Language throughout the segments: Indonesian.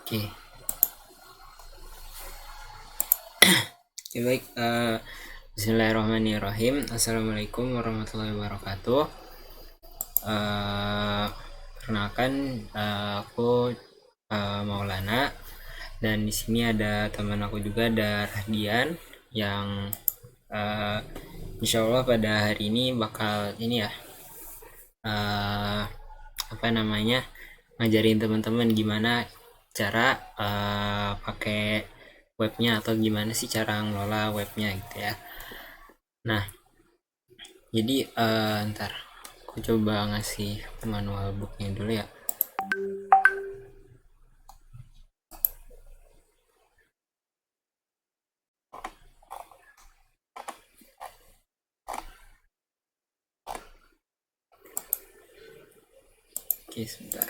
Oke, baik. Bismillahirrahmanirrahim. Assalamualaikum warahmatullahi wabarakatuh. Perkenalkan, aku Maulana, dan di sini ada teman aku juga, ada Rahdian, yang insya Allah pada hari ini bakal ngajarin teman-teman gimana cara pakai webnya, atau gimana sih cara ngelola webnya gitu ya. Nah, jadi ntar aku coba ngasih manual booknya dulu ya. Oke, sebentar.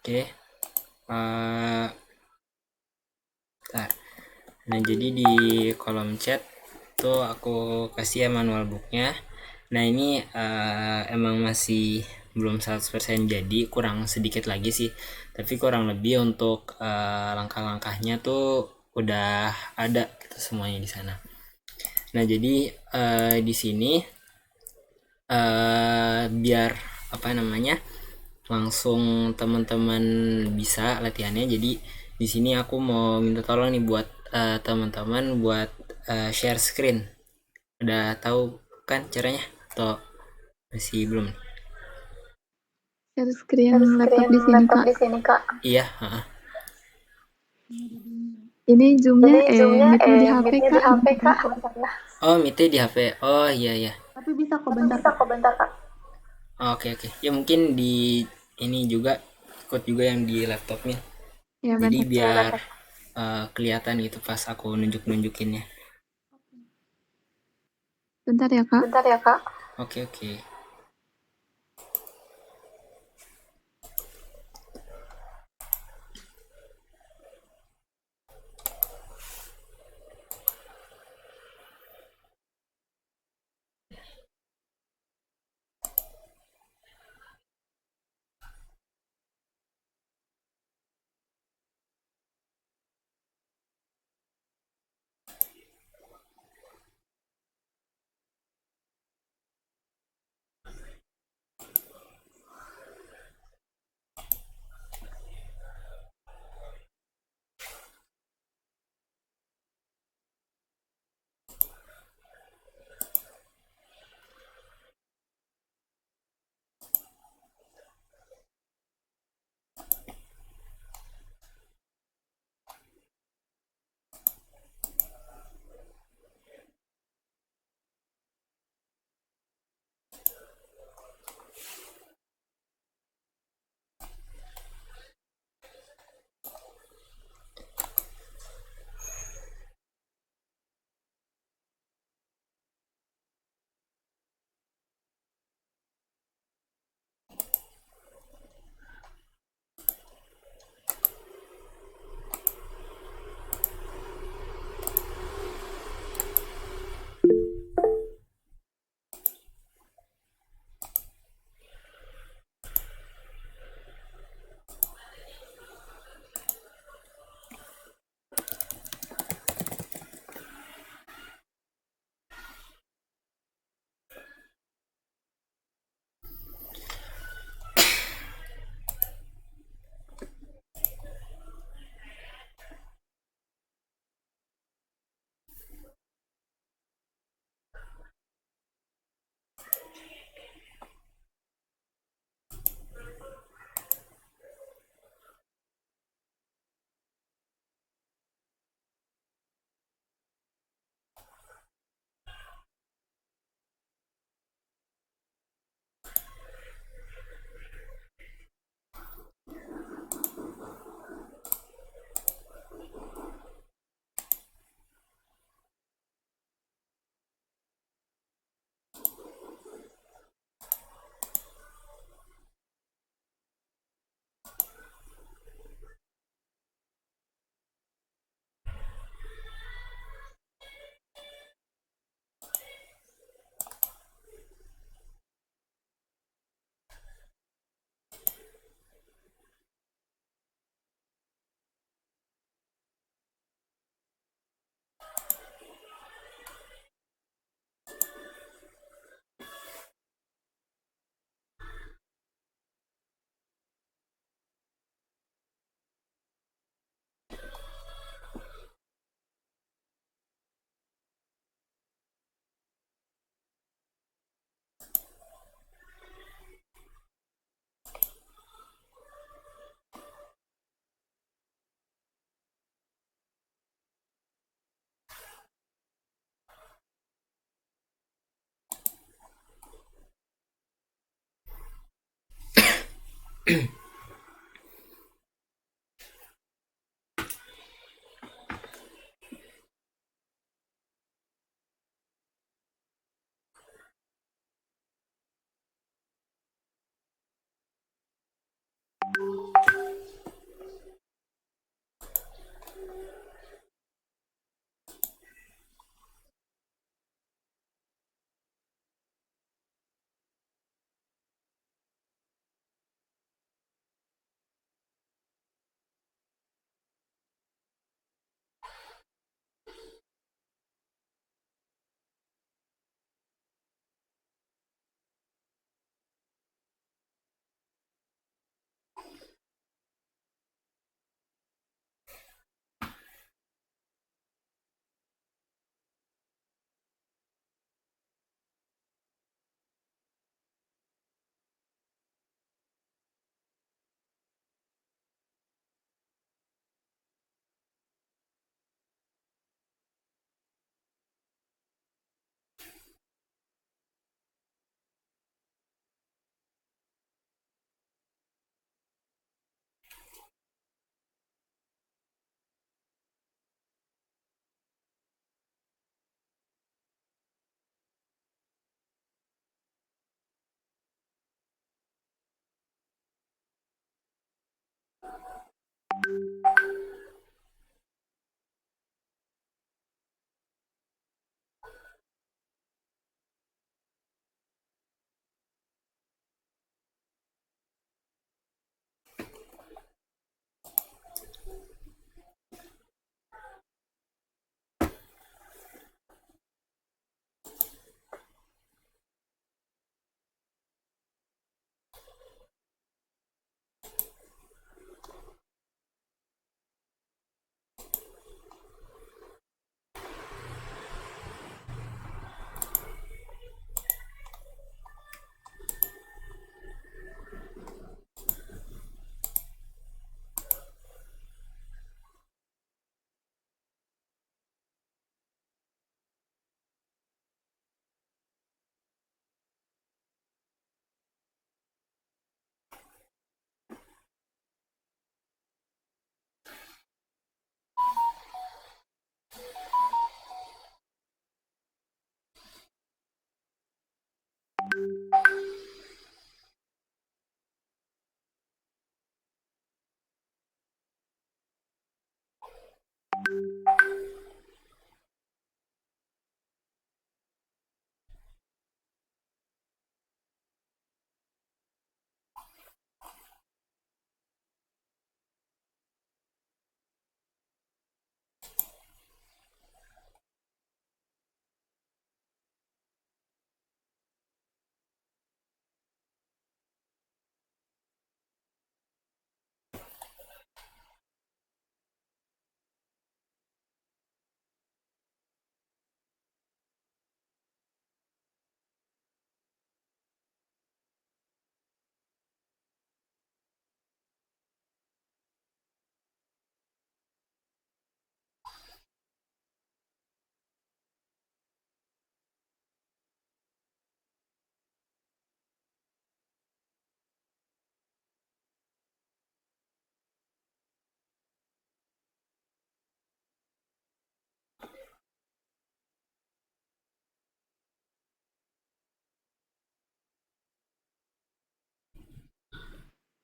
Oke, bentar. Nah, jadi di kolom chat tuh aku kasih ya manual booknya. Nah, ini emang masih belum 100% jadi, kurang sedikit lagi sih. Tapi kurang lebih untuk langkah-langkahnya tuh udah ada gitu semuanya di sana. Nah, jadi di sini biar langsung teman-teman bisa latihannya. Jadi di sini aku mau minta tolong nih buat teman-teman buat share screen. Udah tahu kan caranya atau masih belum? Share screen laptop di sini, Kak. Iya. Ini Zoom-nya, Meet-nya di HP, Kak. Oh, Meet di HP. Oh, iya iya. Tapi bisa kok bentar, Kak. Oke oke. Ya mungkin di ini juga ikut juga yang di laptopnya. Ya, Jadi bentar. biar kelihatan gitu pas aku nunjukinnya. Bentar ya, Kak. Oke oke.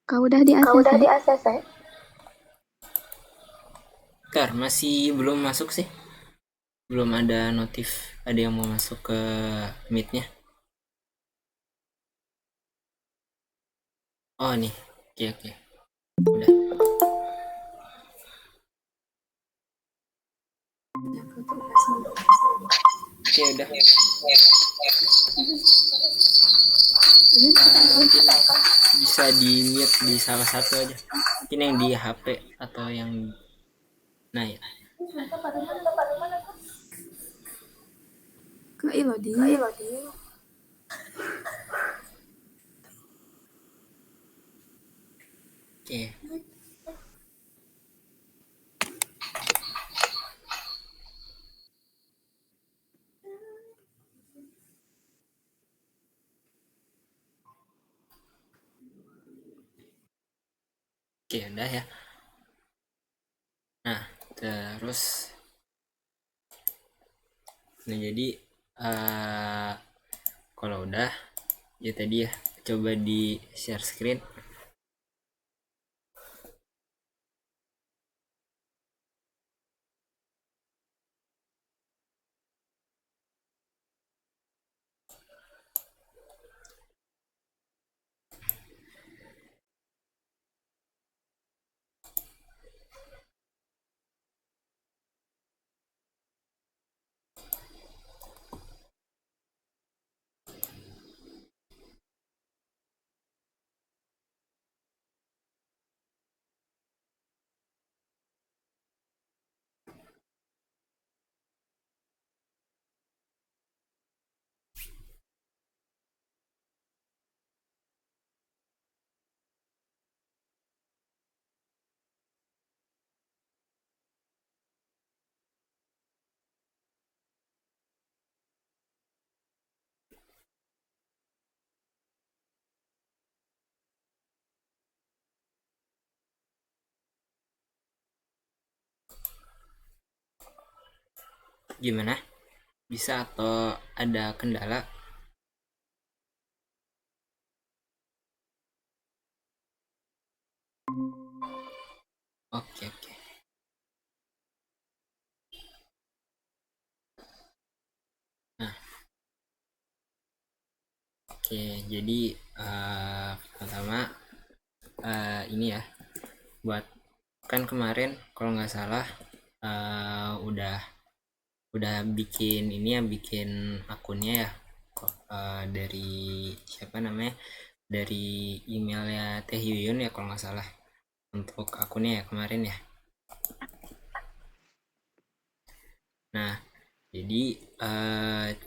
Kau udah di ACC? Bentar, masih belum masuk sih. Belum ada notif ada yang mau masuk ke meetnya. Oh nih, oke. Udah. Oke udah. Mungkin bisa di mute di salah satu aja. Mungkin yang di HP atau yang nah ya. Ke Ilodi. Oke. Oke, udah ya. Nah, terus jadi kalau udah ya tadi ya coba di share screen. Gimana? Bisa atau ada kendala? Oke. Nah, oke. Jadi pertama ini ya buat kan kemarin kalau nggak salah udah bikin ini ya bikin akunnya ya dari siapa namanya dari emailnya Teh Yuyun ya kalau nggak salah untuk akunnya ya kemarin ya. Nah jadi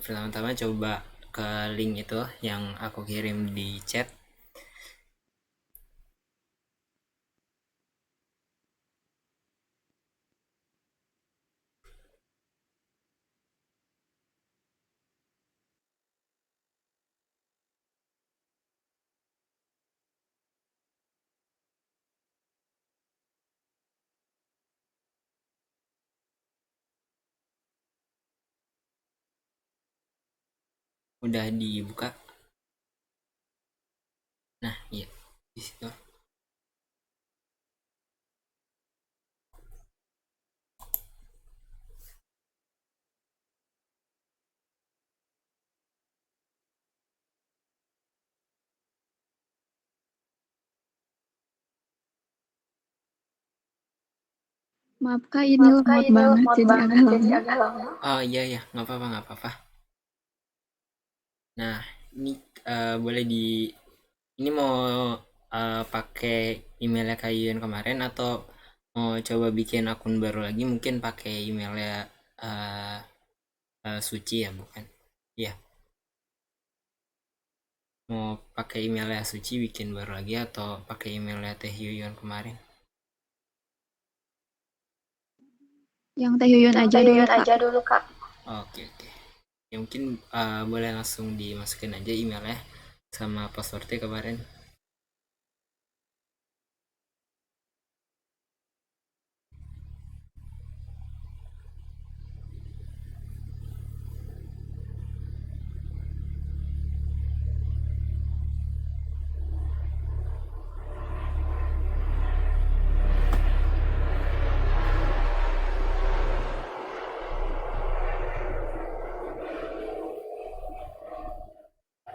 pertama-tama coba ke link itu yang aku kirim di chat. Udah dibuka. Nah iya di situ. Maaf Kak, ini lemot banget jadi agak lama. Oh iya nggak apa-apa. Nah ini boleh di ini mau pakai emailnya Kak Yuyun kemarin atau mau coba bikin akun baru lagi mungkin pakai emailnya uh, Suci ya bukan? Iya, mau pakai emailnya Suci bikin baru lagi atau pakai emailnya Teh Yuyun kemarin? Yang Teh Yuyun aja dulu Kak. Oke. Ya mungkin boleh langsung dimasukin aja emailnya sama passwordnya kemarin.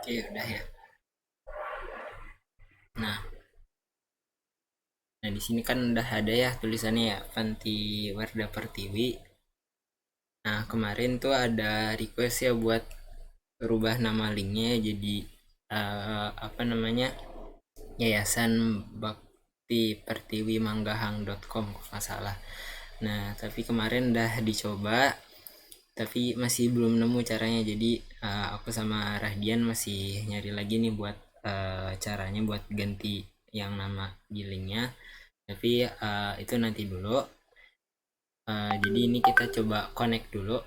Oke, udah ya. Nah, nah di sini kan udah ada ya tulisannya ya, Fanti Warda Pertiwi. Nah, kemarin tuh ada request ya buat rubah nama linknya jadi apa namanya, Yayasan Bakti Pertiwi Manggahang.com kalau nggak salah. Nah, tapi kemarin udah dicoba, tapi masih belum nemu caranya. Jadi aku sama Rahdian masih nyari lagi nih buat caranya buat ganti yang nama di linknya. Tapi itu nanti dulu. Jadi ini kita coba connect dulu.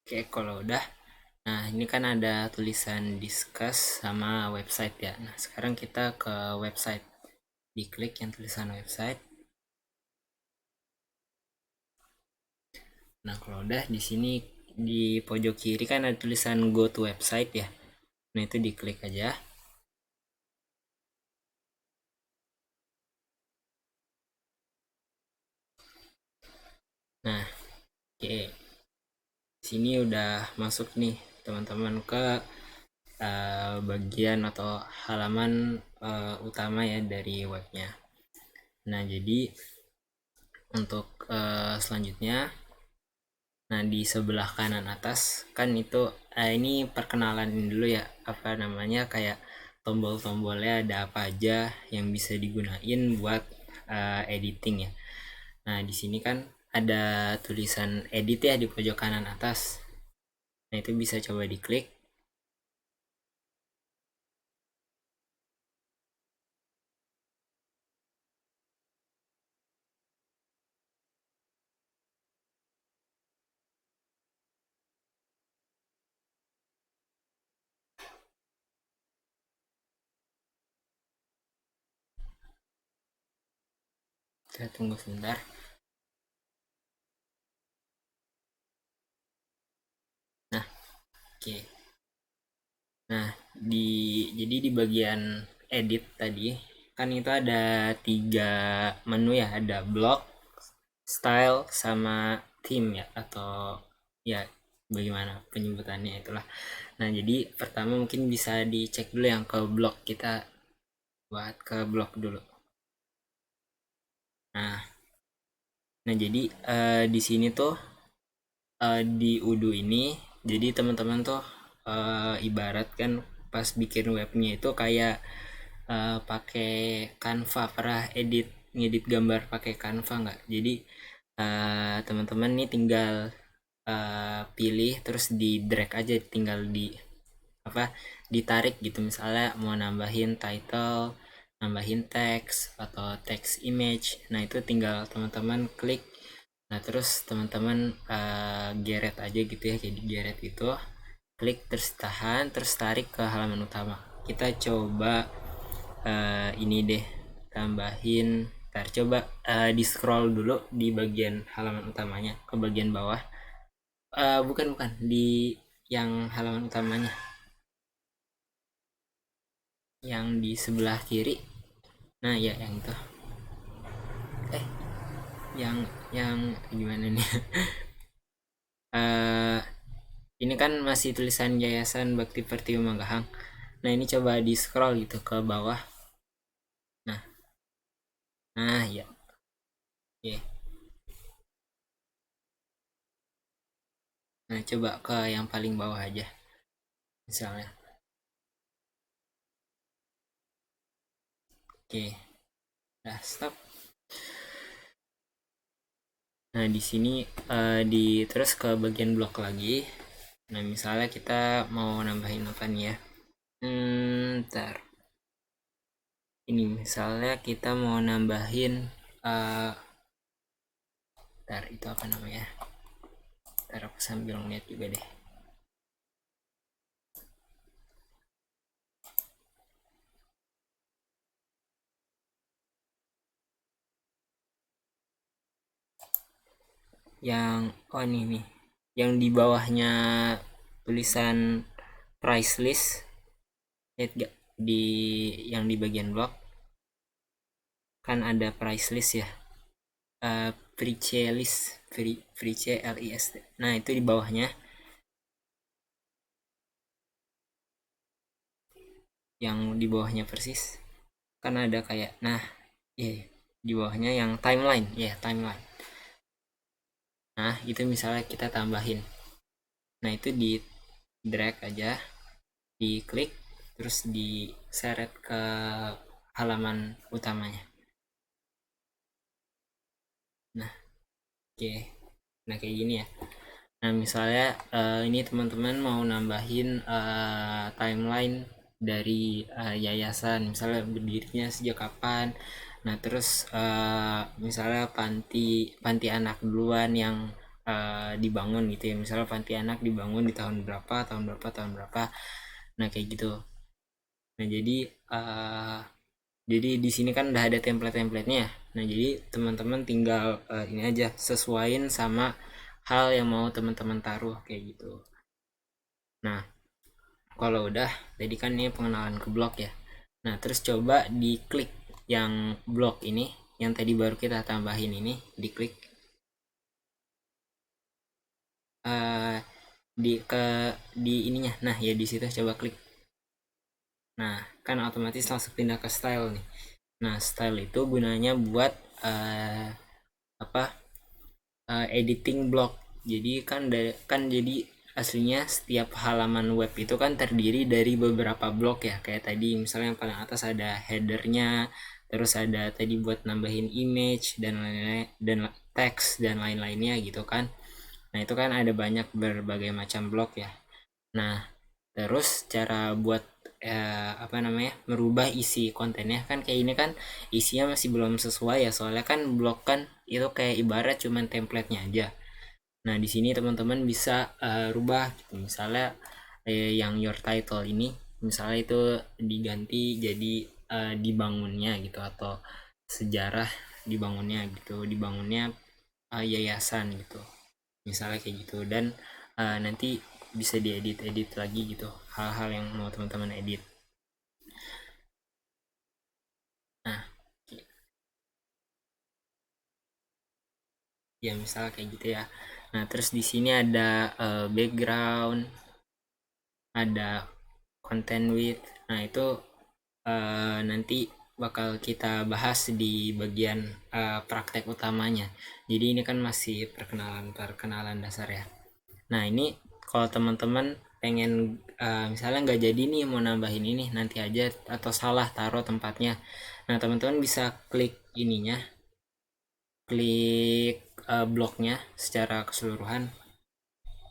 Oke, kalau udah, nah ini kan ada tulisan discuss sama website ya. Nah sekarang kita ke website, diklik yang tulisan website. Nah kalau udah, di sini di pojok kiri kan ada tulisan go to website ya. Nah itu diklik aja. Nah oke, sini udah masuk nih teman-teman ke bagian atau halaman utama ya dari webnya. Nah jadi untuk selanjutnya, nah di sebelah kanan atas kan itu ini perkenalan dulu ya, apa namanya, kayak tombol-tombolnya ada apa aja yang bisa digunain buat editing ya. Nah di sini kan ada tulisan edit ya di pojok kanan atas. Nah itu bisa coba diklik. Kita tunggu sebentar. Nah oke. Nah jadi di bagian edit tadi kan itu ada 3 menu ya, ada blog, style, sama theme ya, atau ya bagaimana penyebutannya itulah. Nah jadi pertama mungkin bisa dicek dulu yang ke blog, kita buat ke blog dulu. Nah, jadi di sini tuh di Udu ini, jadi teman-teman tuh ibarat kan pas bikin webnya itu kayak pakai Canva. Pernah ngedit gambar pakai Canva nggak? Jadi teman-teman nih tinggal pilih terus di drag aja, tinggal di apa, ditarik gitu, misalnya mau nambahin title, nambahin teks atau teks image. Nah itu tinggal teman-teman klik. Nah terus teman-teman geret aja gitu ya, kayak digeret itu, klik terus tahan, terus tarik ke halaman utama. Kita coba ini deh, tambahin, ntar coba di scroll dulu di bagian halaman utamanya ke bagian bawah. Bukan bukan di yang halaman utamanya, yang di sebelah kiri. Nah ya yang itu, eh yang gimana nih? eh ini kan masih tulisan Yayasan Bakti Pertiwi Manggahang. Nah ini coba di scroll gitu ke bawah. Nah, nah ya, oke. Nah coba ke yang paling bawah aja, misalnya. Oke, nah stop. Nah di sini di terus ke bagian blok lagi. Nah misalnya kita mau nambahin apa nih ya? Ntar ini misalnya kita mau nambahin uh, ntar itu apa namanya? Ntar aku sambil ngeliat juga deh. Yang oh ini nih, yang di bawahnya tulisan price list, lihat gak di yang di bagian blog kan ada price list ya, pre list, list. Nah itu di bawahnya, yang di bawahnya persis kan ada kayak, nah iya, di bawahnya yang timeline ya, timeline. Nah itu misalnya kita tambahin, nah itu di drag aja, diklik, terus diseret ke halaman utamanya. Nah oke, nah kayak gini ya. Nah misalnya ini teman-teman mau nambahin timeline dari yayasan, misalnya berdirinya sejak kapan. Nah terus misalnya panti panti anak duluan yang dibangun gitu ya, misalnya panti anak dibangun di tahun berapa, tahun berapa, tahun berapa. Nah kayak gitu. Nah jadi di sini kan udah ada template-templatenya. Nah jadi teman-teman tinggal ini aja, sesuaiin sama hal yang mau teman-teman taruh kayak gitu. Nah kalau udah, tadi kan ini pengenalan ke blog ya. Nah terus coba diklik yang blog ini, yang tadi baru kita tambahin ini, diklik eh di ininya. Nah ya di situ coba klik. Nah kan otomatis langsung pindah ke style nih. Nah style itu gunanya buat eh, apa editing blog. Jadi kan jadi aslinya setiap halaman web itu kan terdiri dari beberapa blok ya, kayak tadi misalnya yang paling atas ada headernya, terus ada tadi buat nambahin image dan lain-lain, dan teks dan lain-lainnya gitu kan. Nah itu kan ada banyak berbagai macam blok ya. Nah terus cara buat apa namanya, merubah isi kontennya kan kayak ini kan, isinya masih belum sesuai ya, soalnya kan blog kan itu kayak ibarat cuman template-nya aja. Nah di sini teman-teman bisa rubah gitu. Misalnya yang your title ini misalnya itu diganti jadi dibangunnya gitu, atau sejarah dibangunnya gitu, dibangunnya yayasan gitu, misalnya kayak gitu. Dan nanti bisa diedit lagi gitu, hal-hal yang mau teman-teman edit. Nah ya misalnya kayak gitu ya. Nah terus di sini ada background, ada content with. Nah itu nanti bakal kita bahas di bagian praktek utamanya. Jadi ini kan masih perkenalan dasar ya. Nah ini kalau teman-teman pengen misalnya nggak jadi nih mau nambahin ini nanti aja, atau salah taruh tempatnya, nah teman-teman bisa klik ininya, klik bloknya secara keseluruhan.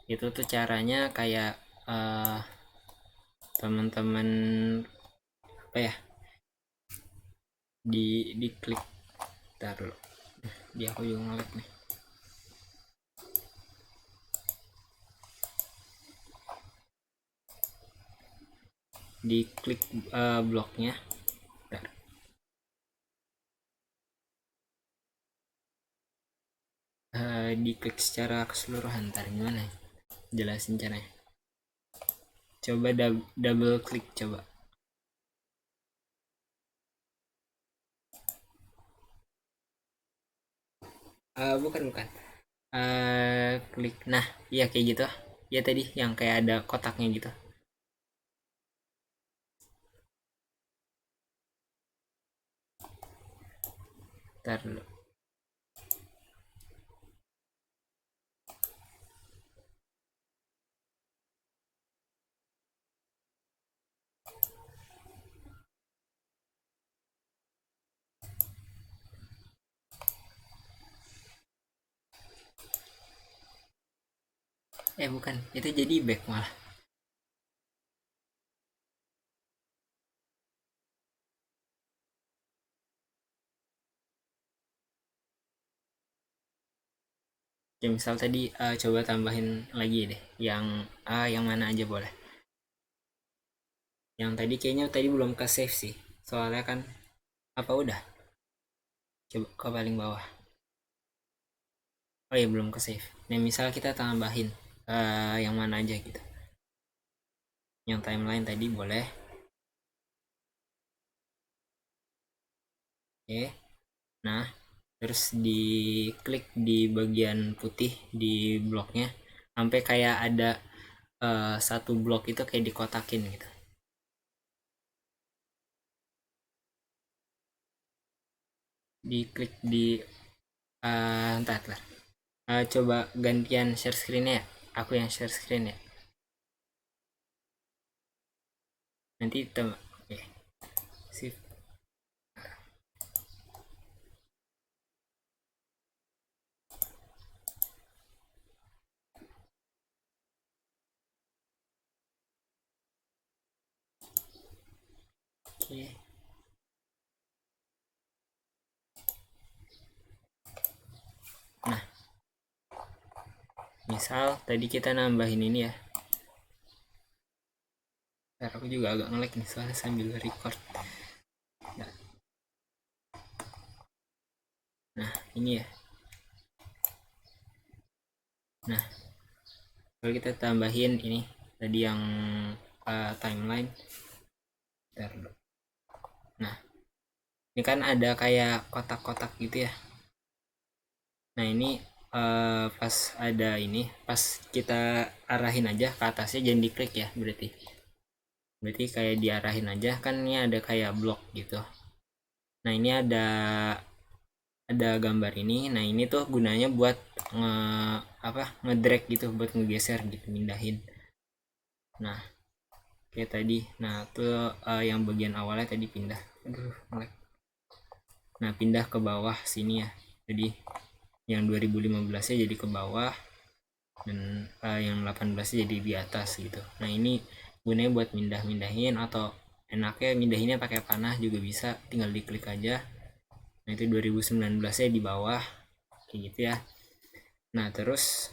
Itu tuh caranya kayak uh, teman-teman apa ya, di klik, taruh di aku juga ngelag nih, di klik bloknya. Bentar. Diklik secara keseluruhan, ntar gimana ya jelasin caranya, coba double klik coba. Bukan klik, nah iya kayak gitu ya, tadi yang kayak ada kotaknya gitu. Ntar dulu. Bukan, itu jadi back malah. Ya misal tadi coba tambahin lagi deh, yang mana aja boleh. Yang tadi kayaknya tadi belum ke save sih, soalnya kan apa udah, coba ke paling bawah. Oh ya belum ke save. Nah misal kita tambahin yang mana aja gitu. yang timeline tadi boleh. Oke, nah terus diklik di bagian putih di bloknya sampai kayak ada satu blok itu kayak dikotakin gitu. Diklik di entar lah. Coba gantian share screen ya, aku yang share screen ya, nanti oke, sip. Oke, nah misal tadi kita nambahin ini ya. Ntar aku juga agak nge-lag nih soalnya sambil record. Nah ini ya, nah kalau kita tambahin ini tadi yang timeline. Nah ini kan ada kayak kotak-kotak gitu ya. Nah ini pas ada ini, pas kita arahin aja ke atasnya, jangan diklik ya, berarti kayak diarahin aja, kan ini ada kayak blok gitu. Nah ini ada gambar ini. Nah ini tuh gunanya buat ngedrag gitu, buat ngegeser gitu, mindahin. Nah kayak tadi, nah tuh yang bagian awalnya tadi pindah, nah pindah ke bawah sini ya. Jadi yang 2015 nya jadi ke bawah, dan yang 18 nya jadi di atas gitu. Nah ini gunanya buat mindahin, atau enaknya mindahinnya pakai panah juga bisa, tinggal diklik aja. Nah itu 2019 nya di bawah kayak gitu ya. Nah terus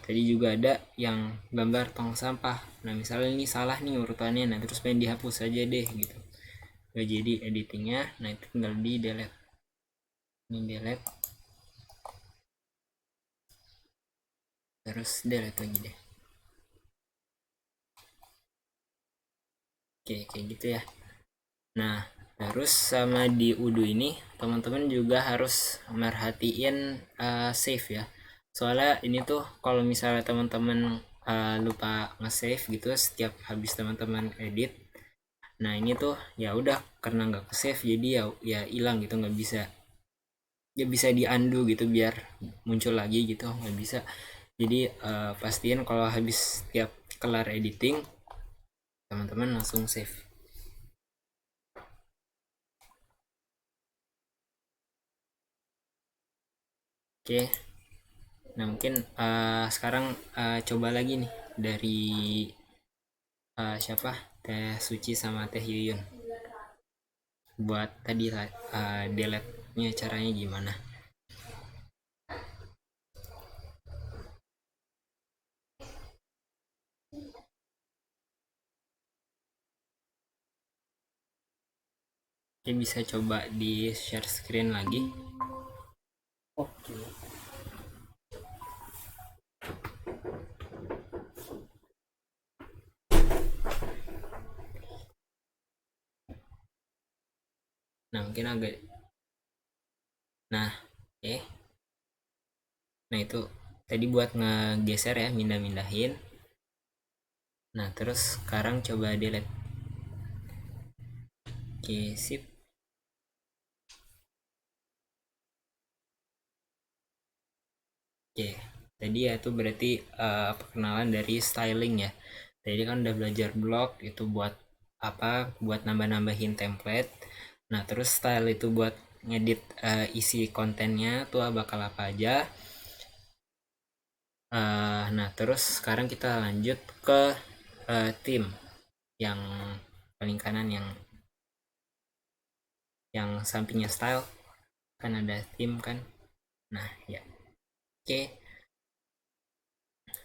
tadi juga ada yang gambar tong sampah. Nah misalnya ini salah nih urutannya, nah terus pengen dihapus aja deh gitu, gak jadi editingnya. Nah itu tinggal di delete, ini delete, terus delete lagi deh. Oke kayak gitu ya. Nah terus sama di Udo ini teman-teman juga harus merhatiin save ya. Soalnya ini tuh kalau misalnya teman-teman lupa nge-save gitu setiap habis teman-teman edit, nah ini tuh ya udah, karena nggak ke save jadi ya hilang gitu, nggak bisa, ya bisa di undo gitu biar muncul lagi gitu, nggak bisa. Jadi pastiin kalau habis tiap kelar editing teman-teman langsung save. Oke, nah mungkin sekarang coba lagi nih dari siapa, Teh Suci sama Teh Yuyun, buat tadi delete nya caranya gimana. Oke, bisa coba di share screen lagi. Oke. Nah mungkin agak, nah oke, nah itu tadi buat ngegeser ya, mindahin. Nah terus sekarang coba delete. Oke sip. Oke, tadi ya itu berarti perkenalan dari styling ya. Tadi kan udah belajar blog itu buat apa, buat nambah-nambahin template. Nah terus style itu buat ngedit isi kontennya tuh bakal apa aja. Nah terus sekarang kita lanjut ke theme yang paling kanan, yang sampingnya style kan ada theme kan. Nah ya, oke.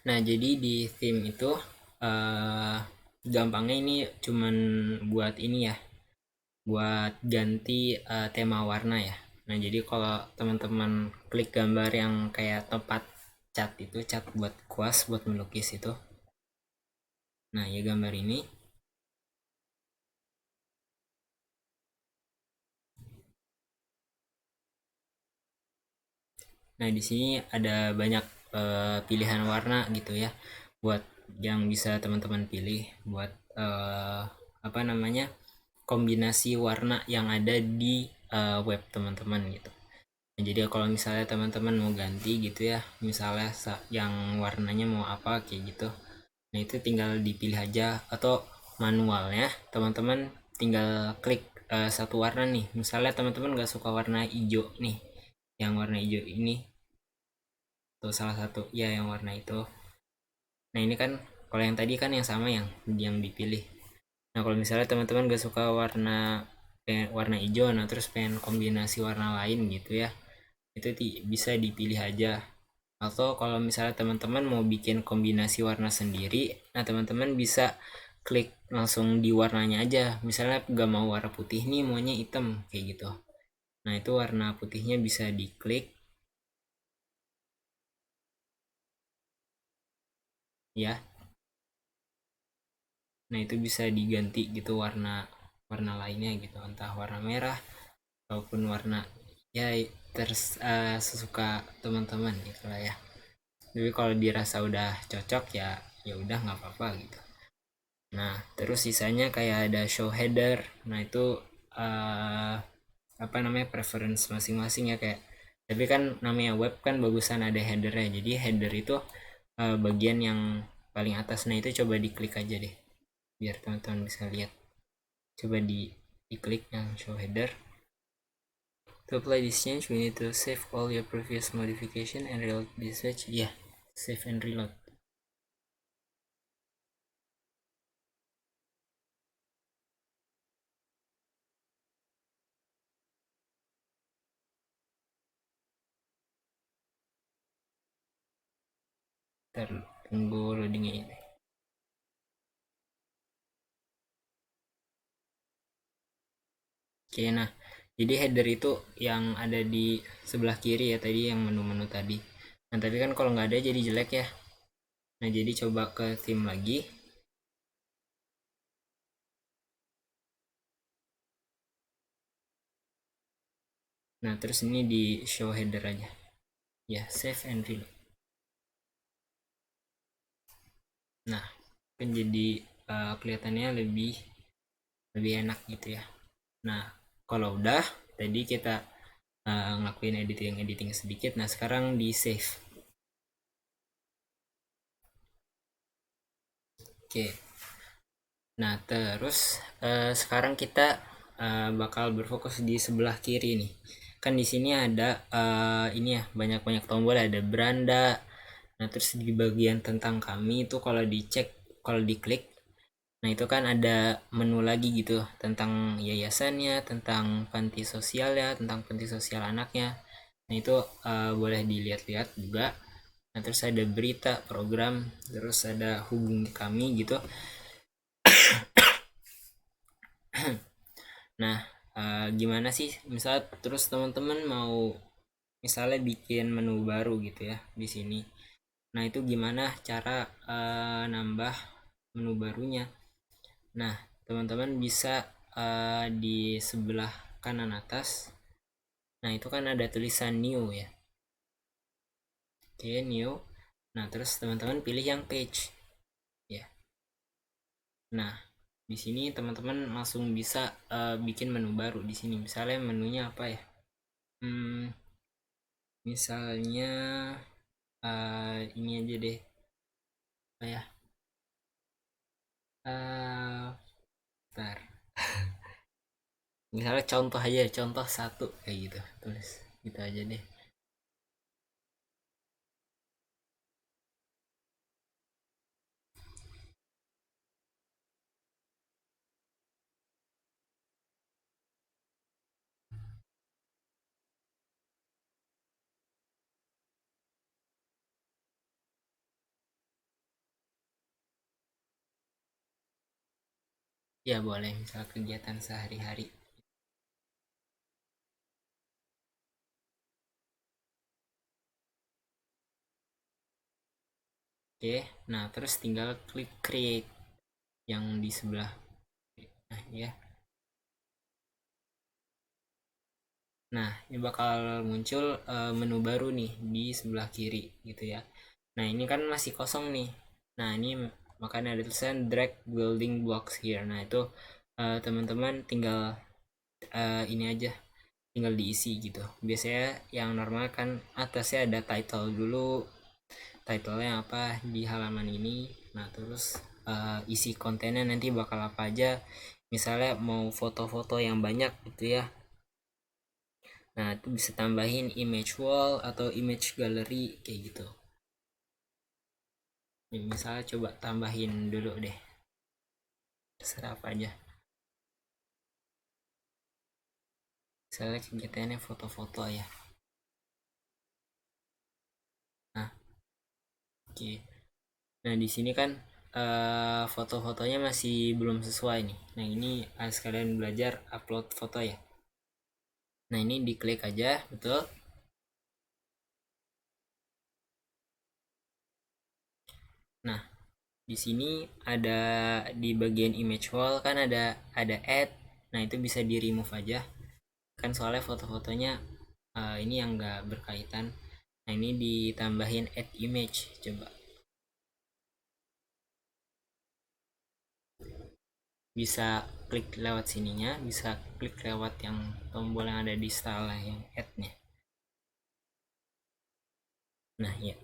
Nah jadi di theme itu gampangnya ini cuman buat ini ya, buat ganti tema warna ya. Nah jadi kalau teman-teman klik gambar yang kayak tempat cat itu, cat buat kuas buat melukis itu, Nah, ya gambar ini. Nah, di sini ada banyak pilihan warna gitu ya, buat yang bisa teman-teman pilih buat apa namanya, kombinasi warna yang ada di web teman-teman gitu. Nah, jadi kalau misalnya teman-teman mau ganti gitu ya, misalnya yang warnanya mau apa kayak gitu, nah itu tinggal dipilih aja, atau manualnya teman-teman tinggal klik satu warna nih. Misalnya teman-teman nggak suka warna hijau nih, yang warna hijau ini tuh salah satu ya yang warna itu. Nah ini kan kalau yang tadi kan yang sama yang dipilih. Nah kalau misalnya teman-teman gak suka warna hijau, nah terus pengen kombinasi warna lain gitu ya, itu bisa dipilih aja. Atau kalau misalnya teman-teman mau bikin kombinasi warna sendiri, nah teman-teman bisa klik langsung di warnanya aja. Misalnya gak mau warna putih nih, maunya hitam kayak gitu. Nah itu warna putihnya bisa diklik ya. Nah itu bisa diganti gitu warna warna lainnya gitu, entah warna merah ataupun warna ya sesuka teman-teman gitu lah ya. Tapi kalau dirasa udah cocok ya, ya udah nggak apa-apa gitu. Nah terus sisanya kayak ada show header. Nah itu uh, apa namanya, preference masing-masing ya, kayak tapi kan namanya web kan bagusan ada headernya, jadi header itu bagian yang paling atas. Nah itu coba diklik aja deh biar teman-teman bisa lihat. Coba diklik yang show header. To apply this change, we need to save all your previous modification and reload this page. Yeah, save and reload. Ntar tunggu loadingnya ini. Oke, nah jadi header itu yang ada di sebelah kiri ya tadi, yang menu-menu tadi. Nah tapi kan kalau nggak ada jadi jelek ya. Nah jadi coba ke theme lagi. Nah terus ini di show header aja. Ya, save and reload. Nah kan jadi kelihatannya lebih lebih enak gitu ya. Nah kalau udah tadi kita ngelakuin editing sedikit, nah sekarang di save. Oke, nah terus sekarang kita bakal berfokus di sebelah kiri nih. Kan di sini ada ini ya, banyak-banyak tombol, ada beranda. Nah terus di bagian tentang kami itu kalau dicek, kalau diklik, nah itu kan ada menu lagi gitu tentang yayasannya, tentang panti sosial ya, tentang panti sosial anaknya. Nah itu boleh dilihat-lihat juga. Nah terus ada berita, program, terus ada hubungi kami gitu. Nah gimana sih misal terus teman-teman mau misalnya bikin menu baru gitu ya di sini. Nah itu gimana cara nambah menu barunya. Nah teman-teman bisa di sebelah kanan atas. Nah itu kan ada tulisan new ya. Oke, new. Nah terus teman-teman pilih yang page ya. Nah di sini teman-teman langsung bisa bikin menu baru di sini. Misalnya menunya apa ya? Hmm, misalnya ini aja deh. Apa ya? Bentar. Misalnya contoh aja, contoh satu kayak gitu. Tulis gitu aja deh. Ya boleh, misal kegiatan sehari-hari. Oke, nah terus tinggal klik create. yang di sebelah. Nah ya, nah ini bakal muncul menu baru nih di sebelah kiri gitu ya. Nah ini kan masih kosong nih. Nah ini makanya ada tulisan drag building blocks here. Nah itu teman-teman tinggal ini aja, tinggal diisi gitu. Biasanya yang normal kan atasnya ada title dulu, titlenya apa di halaman ini. Nah terus isi kontennya nanti bakal apa aja, misalnya mau foto-foto yang banyak gitu ya. Nah itu bisa tambahin image wall atau image gallery kayak gitu. Ini misalnya coba tambahin dulu deh, terserah apa aja. Misalnya kegiatannya foto-foto ya. Nah oke, nah di sini kan foto-fotonya masih belum sesuai nih. Nah ini sekalian belajar upload foto ya. Nah ini diklik aja, betul. Nah di sini ada di bagian image wall kan ada add. Nah itu bisa di remove aja kan, soalnya foto-fotonya ini yang nggak berkaitan. Nah ini ditambahin add image, coba bisa klik lewat sininya, bisa klik lewat yang tombol yang ada di style yang add nya. Nah ya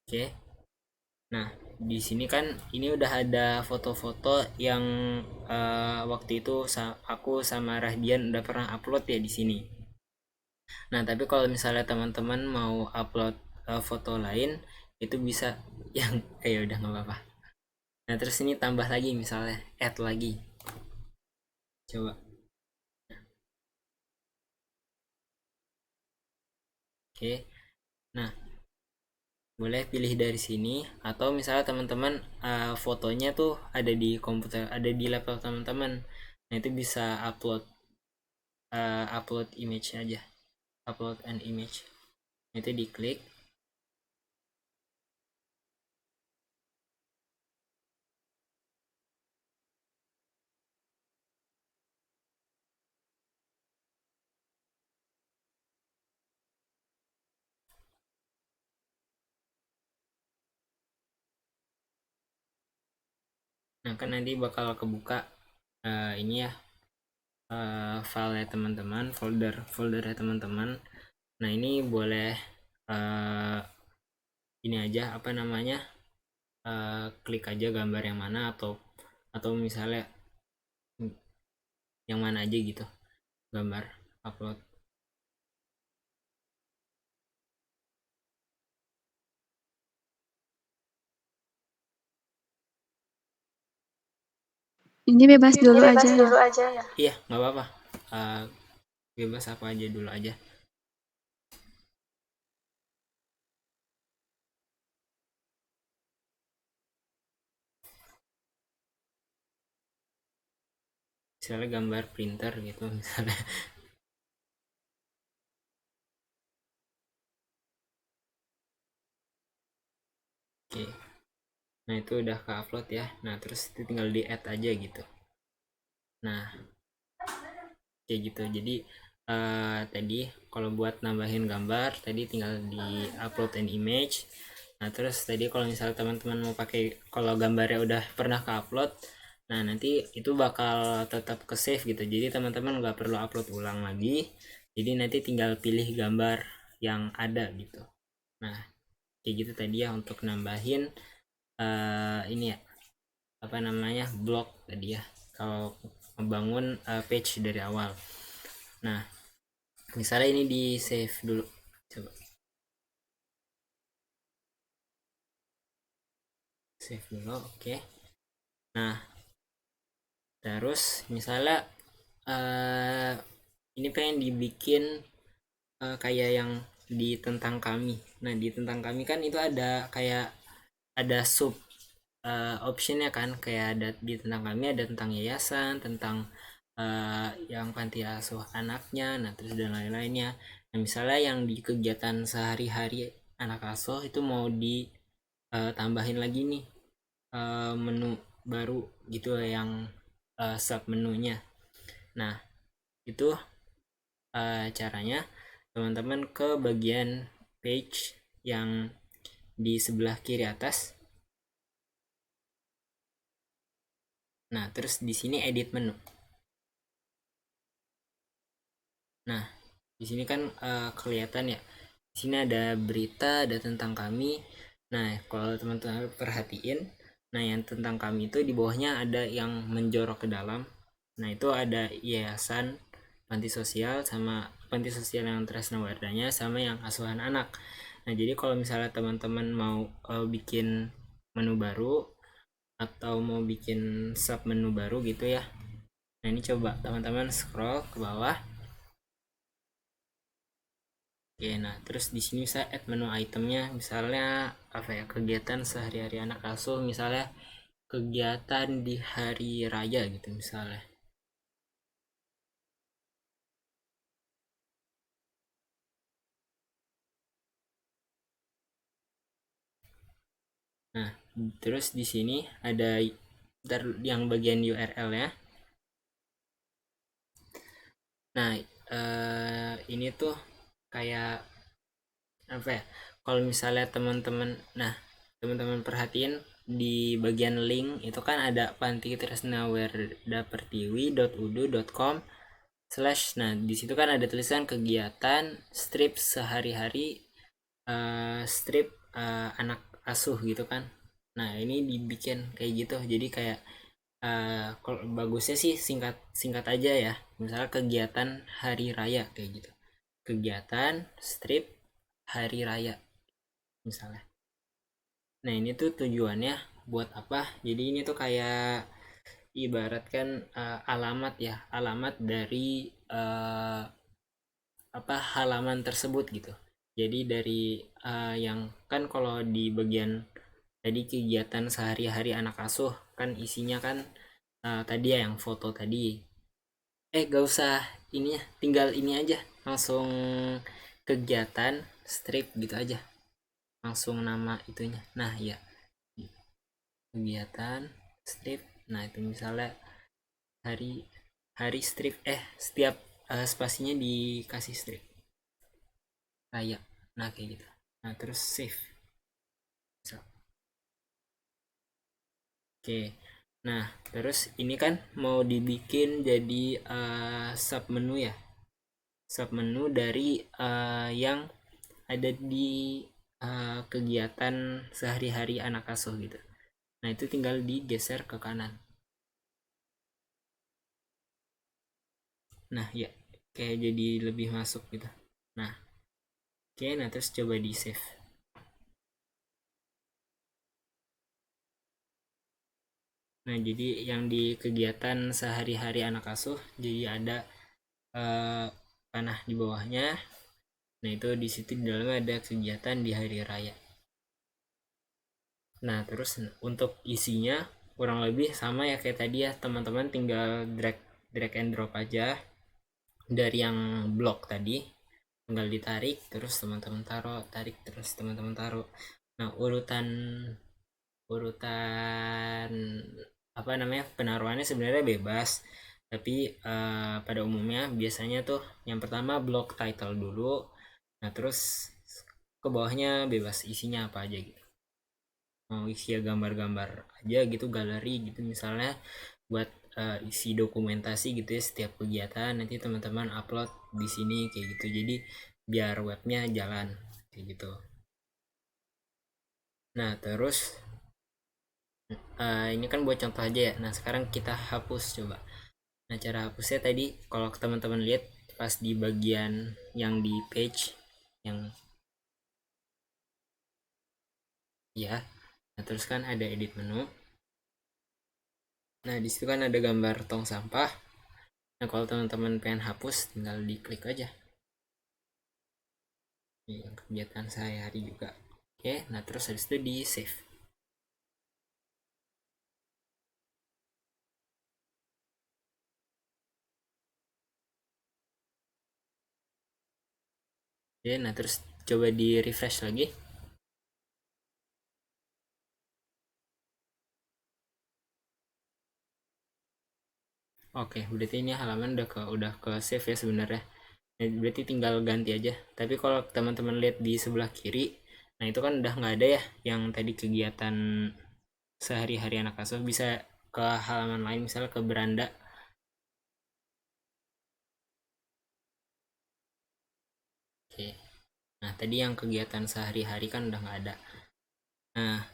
oke. Nah di sini kan ini udah ada foto-foto yang waktu itu aku sama Rahdian udah pernah upload ya di sini. Nah tapi kalau misalnya teman-teman mau upload foto lain itu bisa yang udah nggak apa-apa. Nah terus ini tambah lagi, misalnya add lagi, coba. Oke, nah boleh pilih dari sini, atau misalnya teman-teman fotonya tuh ada di komputer, ada di laptop teman-teman. Nah itu bisa upload image aja, upload an image. Nah, itu diklik. Nah kan nanti bakal kebuka ini ya, file teman-teman, foldernya teman-teman. Nah ini boleh ini aja, apa namanya, klik aja gambar yang mana, atau misalnya yang mana aja gitu, gambar upload. Ini bebas dulu Bebas aja ya. dulu aja ya. Iya nggak apa-apa, uh, bebas apa aja dulu aja. Misalnya gambar printer gitu misalnya. Oke, nah itu udah ke upload ya. Nah terus itu tinggal di add aja gitu. Nah kayak gitu. Jadi tadi kalau buat nambahin gambar tadi tinggal di upload an image. Nah terus tadi kalau misalnya teman-teman mau pakai, kalau gambarnya udah pernah ke upload, nah nanti itu bakal tetap ke save gitu. Jadi teman-teman nggak perlu upload ulang lagi. Jadi nanti tinggal pilih gambar yang ada gitu. Nah kayak gitu tadi ya untuk nambahin ini ya, apa namanya, blog tadi ya, kalau membangun page dari awal. Nah misalnya ini di save dulu, coba save dulu. Oke. Nah terus misalnya ini pengen dibikin kayak yang di tentang kami. Nah di tentang kami kan itu ada kayak ada sub optionnya kan, kayak ada di tentang kami ada tentang yayasan, tentang yang panti asuh anaknya, nah terus dan lain-lainnya. Nah misalnya yang di kegiatan sehari-hari anak asuh itu mau tambahin lagi nih menu baru gitu yang sub menunya. Nah, itu caranya teman-teman ke bagian page yang di sebelah kiri atas. Nah, terus di sini edit menu. Nah, di sini kan kelihatan ya. Di sini ada berita, ada tentang kami. Nah, kalau teman-teman perhatiin, nah yang tentang kami itu di bawahnya ada yang menjorok ke dalam. Nah, itu ada yayasan panti sosial sama panti sosial yang Tresna Wardanya sama yang asuhan anak. Nah, jadi kalau misalnya teman-teman mau bikin menu baru atau mau bikin sub menu baru gitu ya. Nah, ini coba teman-teman scroll ke bawah. Oke, nah terus di sini bisa add menu itemnya, misalnya apa ya, kegiatan sehari-hari anak asuh, misalnya kegiatan di hari raya gitu misalnya. Nah, terus di sini ada yang bagian URL ya. Nah, ini tuh kayak apa ya? Kalau misalnya teman-teman, nah teman-teman perhatiin di bagian link itu kan ada pantitresnawerdapertiwi.udu.com slash. Nah di situ kan ada tulisan kegiatan strip sehari-hari, strip anak asuh gitu kan. Nah ini dibikin kayak gitu, jadi kayak kalau bagusnya sih singkat singkat aja ya, misalnya kegiatan hari raya kayak gitu, kegiatan strip hari raya misalnya. Nah ini tuh tujuannya buat apa, jadi ini tuh kayak ibaratkan alamat ya, alamat dari apa halaman tersebut gitu. Jadi dari yang kan kalau di bagian tadi kegiatan sehari-hari anak asuh kan isinya kan tadi ya yang foto tadi. Gak usah ini ya, tinggal ini aja, langsung kegiatan strip gitu aja, langsung nama itunya. Nah ya, kegiatan strip. Nah itu misalnya hari hari strip, setiap spasinya dikasih strip kayak, nah kayak gitu. Nah terus save. Misal. Oke, nah terus ini kan mau dibikin jadi sub menu ya, sub menu dari yang ada di kegiatan sehari-hari anak asuh gitu. Nah itu tinggal digeser ke kanan. Nah ya, kayak jadi lebih masuk gitu. Nah oke, nah terus coba di save. Nah jadi yang di kegiatan sehari-hari anak asuh jadi ada panah di bawahnya. Nah itu di situ di dalamnya ada kegiatan di hari raya. Nah terus untuk isinya kurang lebih sama ya kayak tadi ya, teman-teman tinggal drag drag and drop aja dari yang blok tadi, tinggal ditarik terus teman-teman taruh, tarik terus teman-teman taruh. Nah urutan urutan apa namanya penaruhannya sebenarnya bebas, tapi pada umumnya biasanya tuh yang pertama blok title dulu, nah terus ke bawahnya bebas isinya apa aja gitu, mau isi ya gambar-gambar aja gitu, galeri gitu misalnya, buat isi dokumentasi gitu ya setiap kegiatan, nanti teman-teman upload di sini kayak gitu, jadi biar webnya jalan kayak gitu. Nah terus ini kan buat contoh aja ya, nah sekarang kita hapus coba. Nah cara hapusnya tadi kalau teman-teman lihat pas di bagian yang di page yang ya, nah terus kan ada edit menu. Nah di situ kan ada gambar tong sampah. Nah kalau teman-teman pengen hapus tinggal diklik aja. Ini yang kegiatan sehari-hari juga. Oke, nah terus habis itu di save. Oke, nah terus coba di refresh lagi. Oke, berarti ini halaman udah ke save ya sebenarnya. Nah, berarti tinggal ganti aja. Tapi kalau teman-teman lihat di sebelah kiri, nah itu kan udah nggak ada ya yang tadi kegiatan sehari-hari anak asuh. Bisa ke halaman lain, misalnya ke beranda. Oke. Nah, tadi yang kegiatan sehari-hari kan udah nggak ada. Nah,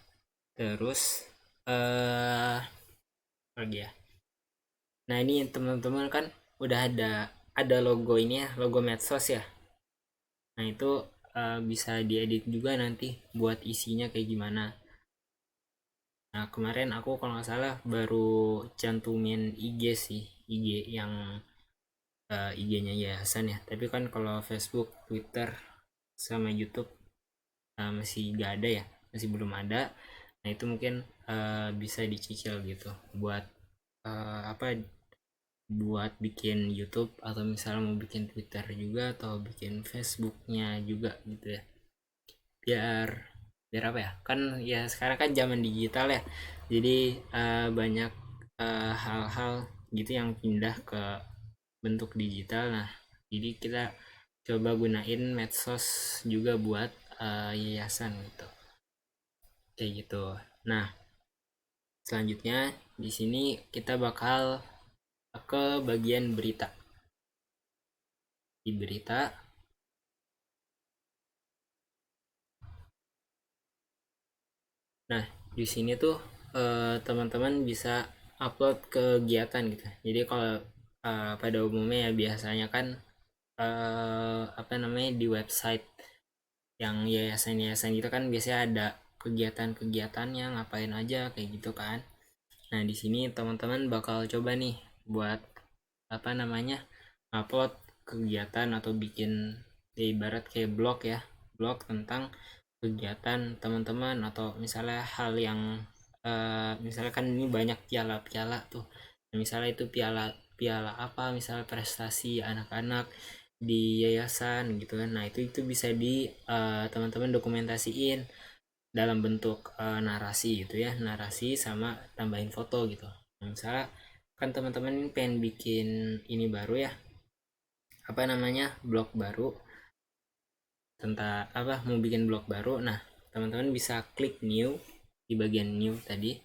terus eh lagi ya. Nah, ini teman-teman kan udah ada logo ini ya, logo medsos ya. Nah, itu bisa diedit juga nanti buat isinya kayak gimana. Nah, kemarin aku kalau nggak salah baru cantumin IG sih, IG yang IG-nya yayasan ya. Tapi kan kalau Facebook, Twitter, sama YouTube masih nggak ada ya, masih belum ada. Nah, itu mungkin bisa dicicil gitu buat apa, buat bikin YouTube atau misalnya mau bikin Twitter juga atau bikin Facebooknya juga gitu ya. biar biar apa ya, kan ya sekarang kan zaman digital ya, jadi banyak hal-hal gitu yang pindah ke bentuk digital. Nah, jadi kita coba gunain medsos juga buat yayasan gitu, kayak gitu. Nah, selanjutnya di sini kita bakal ke bagian berita. Di berita, nah di sini tuh teman-teman bisa upload kegiatan gitu. Jadi kalau pada umumnya ya biasanya kan apa namanya, di website yang yayasan-yayasan gitu kan biasanya ada kegiatan-kegiatannya ngapain aja kayak gitu kan. Nah, di sini teman-teman bakal coba nih buat apa namanya, upload kegiatan atau bikin ya ibarat kayak blog ya, blog tentang kegiatan teman-teman atau misalnya hal yang misalnya kan ini banyak piala-piala tuh. Nah, misalnya itu piala piala apa, misalnya prestasi anak-anak di yayasan gitu kan. Nah, itu bisa di teman-teman dokumentasiin dalam bentuk narasi gitu ya, narasi sama tambahin foto gitu. Nah, misalnya kan teman-teman pengen bikin ini baru ya, apa namanya, blog baru tentang apa, mau bikin blog baru. Nah, teman-teman bisa klik new di bagian new tadi.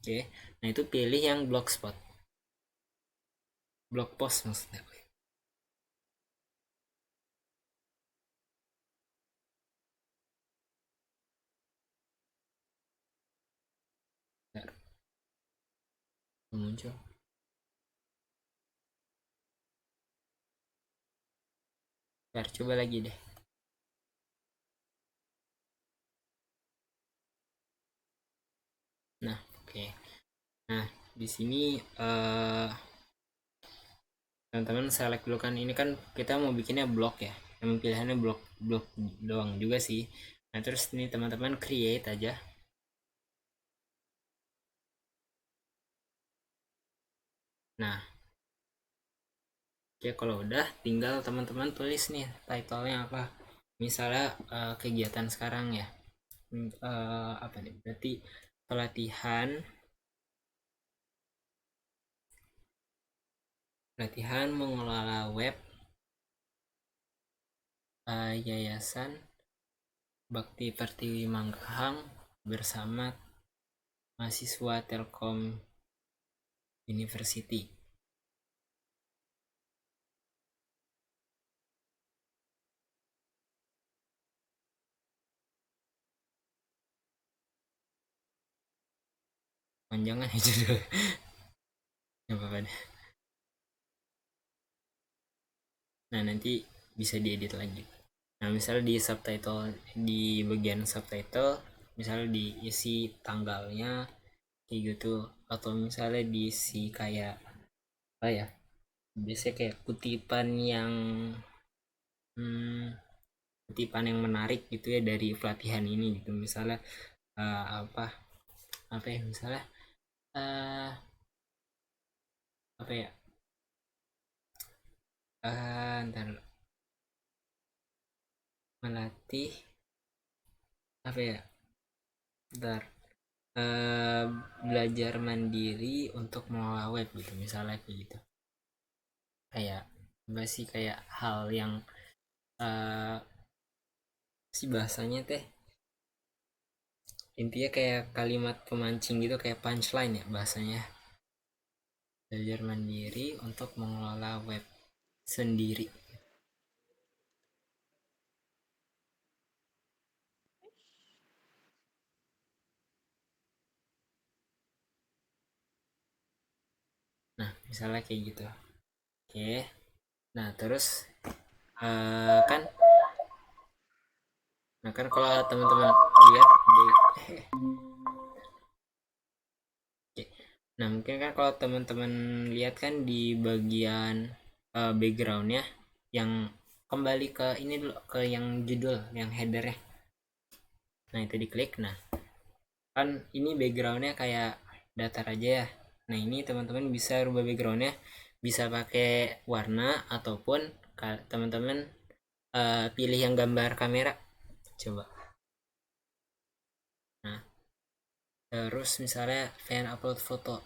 Oke, nah itu pilih yang blogspot, blog post maksudnya. Bentar, muncul. Bentar, coba lagi deh. Nah, oke. Nah, di sini teman-teman select dulu kan, ini kan kita mau bikinnya blog ya, emang pilihannya blog blog doang juga sih. Nah, terus ini teman-teman create aja. Nah, oke, kalau udah tinggal teman-teman tulis nih title-nya apa, misalnya kegiatan sekarang ya. Apa nih, berarti pelatihan pelatihan mengelola web yayasan Bakti Pertiwi Manggahang bersama mahasiswa Telkom University. Panjangan ya judul. Nggak apa-apa deh. Nah, nanti bisa diedit lagi. Nah, misalnya di subtitle, di bagian subtitle misalnya diisi tanggalnya kayak gitu, atau misalnya diisi kayak apa ya, biasanya kayak kutipan yang hmm, kutipan yang menarik gitu ya dari pelatihan ini gitu. Misalnya apa apa ya, misalnya uh, apa ya, ntar, melatih apa ya, ntar eh, belajar mandiri untuk mengelola web gitu, misalnya kayak gitu. Kayak enggak sih, kayak hal yang eh si bahasanya teh, intinya kayak kalimat pemancing gitu, kayak punchline ya bahasanya. Belajar mandiri untuk mengelola web sendiri. Nah, misalnya kayak gitu. Oke. Nah, terus kan kalau teman-teman lihat di Oke. Nah, mungkin kan kalau teman-teman lihat kan di bagian backgroundnya, yang kembali ke ini dulu, ke yang judul, yang headernya. Nah, itu diklik. Nah, kan ini backgroundnya kayak datar aja ya. Nah, ini teman-teman bisa rubah backgroundnya, bisa pakai warna ataupun teman-teman pilih yang gambar kamera. Coba. Nah, terus misalnya pengen upload foto,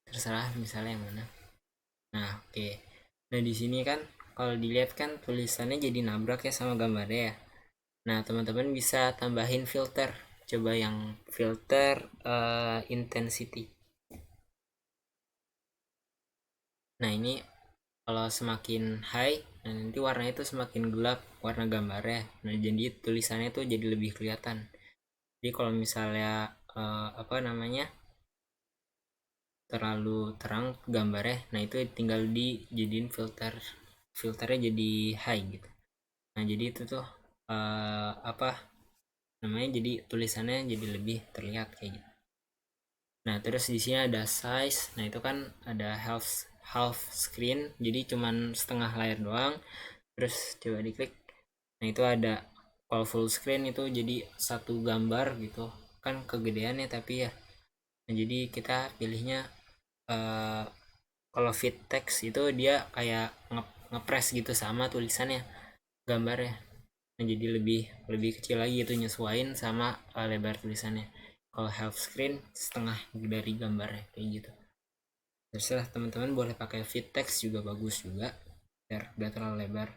terserah misalnya yang mana. Nah, oke. Nah, di sini kan kalau dilihat kan tulisannya jadi nabrak ya sama gambarnya ya. Nah, teman-teman bisa tambahin filter. Coba yang filter intensity. Nah, ini kalau semakin high, nah nanti warnanya itu semakin gelap warna gambarnya. Nah, jadi tulisannya tuh jadi lebih kelihatan. Jadi kalau misalnya apa namanya, terlalu terang gambarnya, nah itu tinggal dijadiin filternya jadi high gitu. Nah, jadi itu tuh apa namanya, jadi tulisannya jadi lebih terlihat kayak gitu. Nah, terus di sini ada size. Nah, itu kan ada half screen, jadi cuman setengah layar doang. Terus coba diklik. Nah, itu ada kalau full screen itu jadi satu gambar gitu. Kan kegedean ya tapi ya. Nah, jadi kita pilihnya eh, kalau fit text itu dia kayak ngepres gitu sama tulisannya, gambarnya. Nah, jadi lebih lebih kecil lagi itu, nyesuaiin sama lebar tulisannya. Kalau half screen setengah dari gambarnya kayak gitu. Terserah teman-teman, boleh pakai fit text juga bagus juga, biar gak terlalu lebar.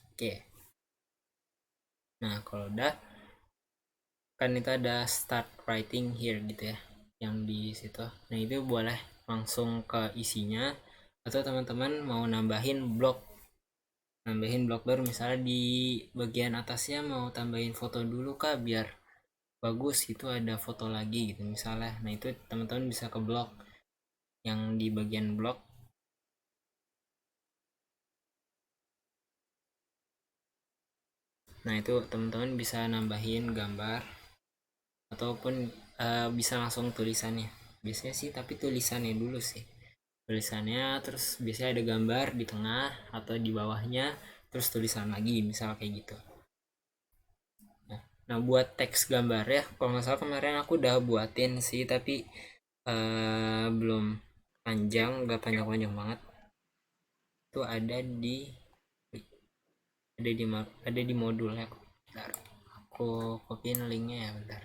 Oke. Nah, kalau udah kan itu ada start writing here gitu ya, yang di situ. Nah, itu boleh langsung ke isinya, atau teman-teman mau nambahin blok baru, misalnya di bagian atasnya mau tambahin foto dulu kah biar bagus, itu ada foto lagi gitu misalnya. Nah, itu teman-teman bisa ke blok, yang di bagian blok. Nah, itu teman-teman bisa nambahin gambar ataupun bisa langsung tulisannya. Biasanya sih tapi tulisannya dulu sih, tulisannya terus biasanya ada gambar di tengah atau di bawahnya, terus tulisan lagi misal kayak gitu. Nah, buat teks gambar ya, kalau nggak salah kemarin aku udah buatin sih, tapi belum panjang, nggak panjang-panjang banget. Itu ada di modulnya. Bentar, aku kopiin linknya ya, bentar.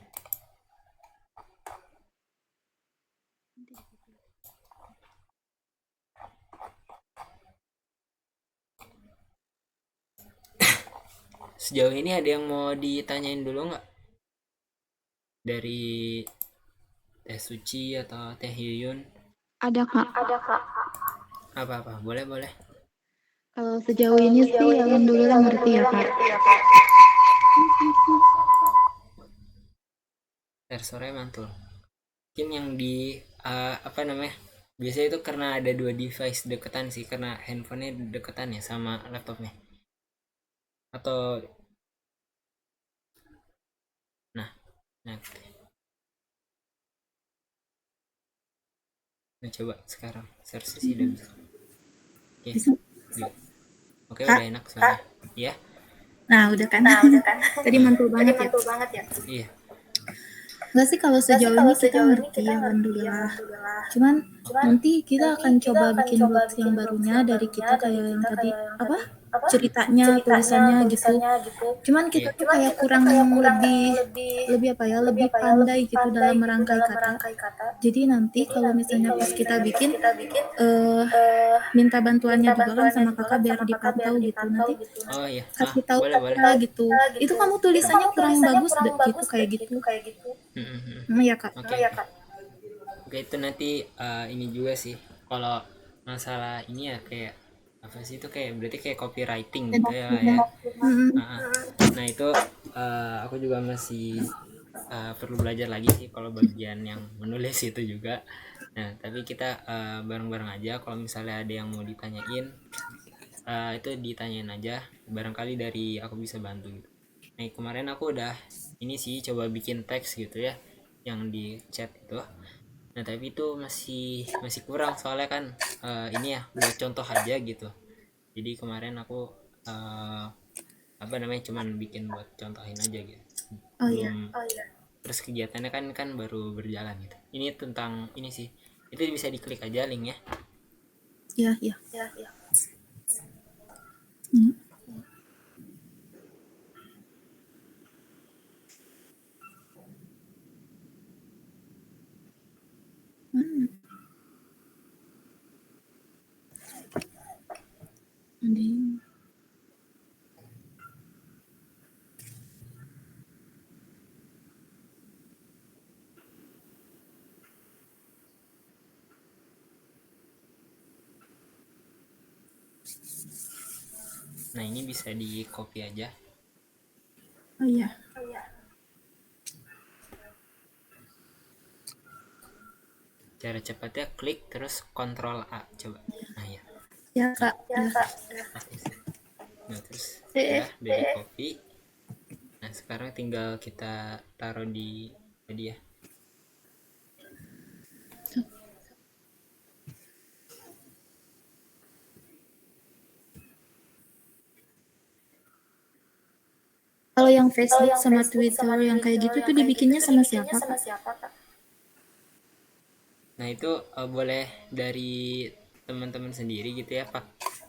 Sejauh ini ada yang mau ditanyain dulu nggak dari Teh Suci atau Teh Yuyun? Ada Kak. Ada Kak. Apa-apa, boleh boleh. Kalau sejauh ini sih alhamdulillah ngerti ya Kak. Ya, Kak. Sore mantul. Mungkin yang di apa namanya, biasanya itu karena ada dua device deketan sih, karena handphonenya deketan ya sama laptopnya, atau nah nah nah coba sekarang search sih udah bisa. Oke, yuk. Oke, Kak. udah enak soalnya ya. Nah, udah kan? Tadi mantul banget ya. banget ya. Iya. Enggak sih, kalau sejauh ini kita ngerti alhamdulillah. Cuman nanti kita akan coba bikin books yang barunya dari kita kayak yang tadi apa? ceritanya, tulisannya gitu. Cuman kita tuh kayak kurang lebih lebih apa ya, lebih pandai gitu dalam merangkai kata. Jadi nanti kalau misalnya pas kita bikin, minta bantuannya juga kan sama kakak biar dipantau gitu. Nanti Oh iya, kasih tahu boleh boleh. kita gitu. Itu kamu tulisannya kurang bagus deh gitu kayak gitu. Ya kak. Oke oke. Oke, itu nanti ini juga sih. Kalau masalah ini ya kayak apa sih itu kayak berarti kayak copywriting gitu ya lah ya. Ah, ah. Nah itu aku juga masih perlu belajar lagi sih kalau bagian yang menulis itu juga. Nah tapi kita bareng-bareng aja kalau misalnya ada yang mau ditanyain itu ditanyain aja. Barangkali dari aku bisa bantu gitu. Nah kemarin aku udah ini sih coba bikin teks gitu ya yang di chat itu. Nah tapi itu masih masih kurang soalnya kan ini ya buat contoh aja gitu. Jadi kemarin aku uh, apa namanya cuman bikin buat contohin aja gitu. Oh iya. Belum terus kegiatannya kan baru berjalan gitu. Ini tentang ini sih. Itu bisa diklik aja linknya. Iya, iya. Hmm. Mana? Ada yang- Nah ini bisa di copy aja. Oh iya. Cara cepatnya klik terus Ctrl A coba. Nah ya. Ya kak. Ya. Nah terus Eh, udah di copy. Nah sekarang tinggal kita taruh di tadi ya. kalau yang Facebook sama Twitter yang kayak gitu tuh dibikinnya sama siapa kak? Nah itu boleh dari teman-teman sendiri gitu ya Pak,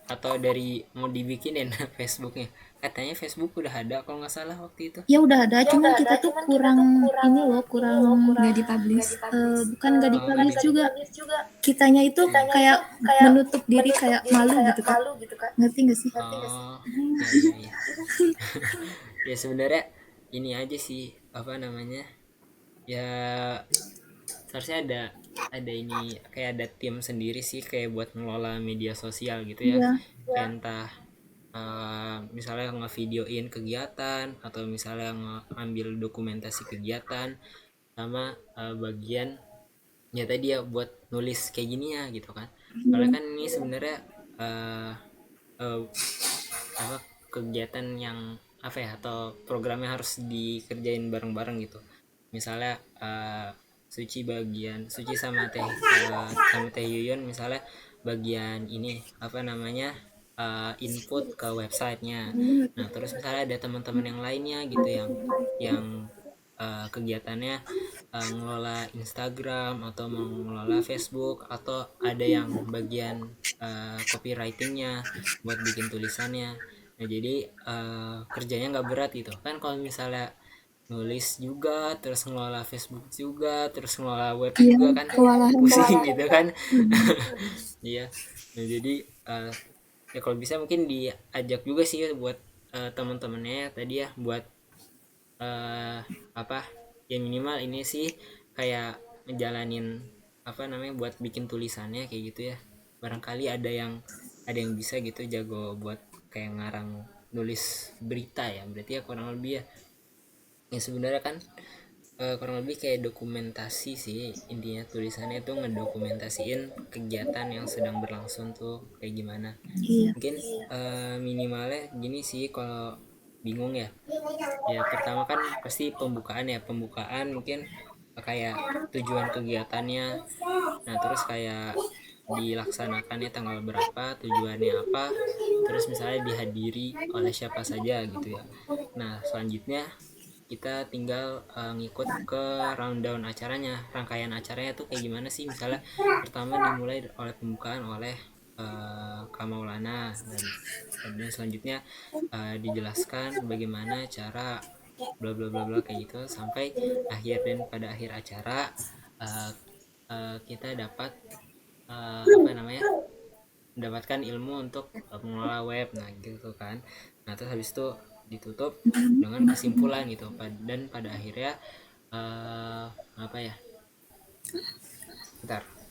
atau dari mau dibikinin Facebooknya. Katanya Facebook udah ada kalau nggak salah waktu itu. Ya udah ada, cuman kita tuh kurang ini loh, kurang nggak dipublish. Bukan nggak Oh nggak dipublish di. juga. Kitanya itu kayak menutup diri kayak malu gitu kak. Ngerti nggak sih? Oh ya ya ya. Ya sebenarnya ini aja sih apa namanya ya seharusnya ada ini kayak ada tim sendiri sih kayak buat ngelola media sosial gitu ya. Iya. Kayak entah misalnya ngevideoin kegiatan atau misalnya ngambil dokumentasi kegiatan sama bagian ya tadi ya buat nulis kayak gini ya gitu kan. Soalnya kan ini sebenarnya uh, uh, apa kegiatan yang apa ya atau programnya harus dikerjain bareng-bareng gitu. Misalnya Suci sama Teh Yuyun misalnya bagian ini apa namanya input ke websitenya. Nah terus misalnya ada teman-teman yang lainnya gitu yang kegiatannya ngelola Instagram atau mengelola Facebook atau ada yang bagian copywritingnya buat bikin tulisannya. Nah jadi kerjanya nggak berat gitu kan kalau misalnya nulis juga terus ngelola Facebook juga terus ngelola web Iya, juga kan kewalahan. pusing gitu kan. Hmm. Iya. Nah jadi ya kalau bisa mungkin diajak juga sih buat teman-temannya tadi ya buat eh apa ya minimal ini sih kayak ngejalanin apa namanya buat bikin tulisannya kayak gitu ya. Barangkali ada yang bisa gitu jago buat kayak ngarang nulis berita ya berarti ya kurang lebih ya. Ya sebenarnya kan kurang lebih kayak dokumentasi sih intinya tulisannya itu ngedokumentasiin kegiatan yang sedang berlangsung tuh kayak gimana. Iya. Mungkin minimalnya gini sih kalau bingung ya. Ya pertama kan pasti pembukaan mungkin kayak tujuan kegiatannya. Nah terus kayak dilaksanakannya tanggal berapa, tujuannya apa, terus misalnya dihadiri oleh siapa saja gitu ya. Nah selanjutnya kita tinggal ngikut ke rundown acaranya, rangkaian acaranya tuh kayak gimana sih. Misalnya pertama dimulai oleh pembukaan oleh Kak Maulana, dan selanjutnya dijelaskan bagaimana cara bla bla bla bla kayak gitu sampai pada akhir acara kita dapat mendapatkan ilmu untuk mengelola web, nah gitu kan. Nah terus habis itu ditutup dengan kesimpulan gitu, dan pada akhirnya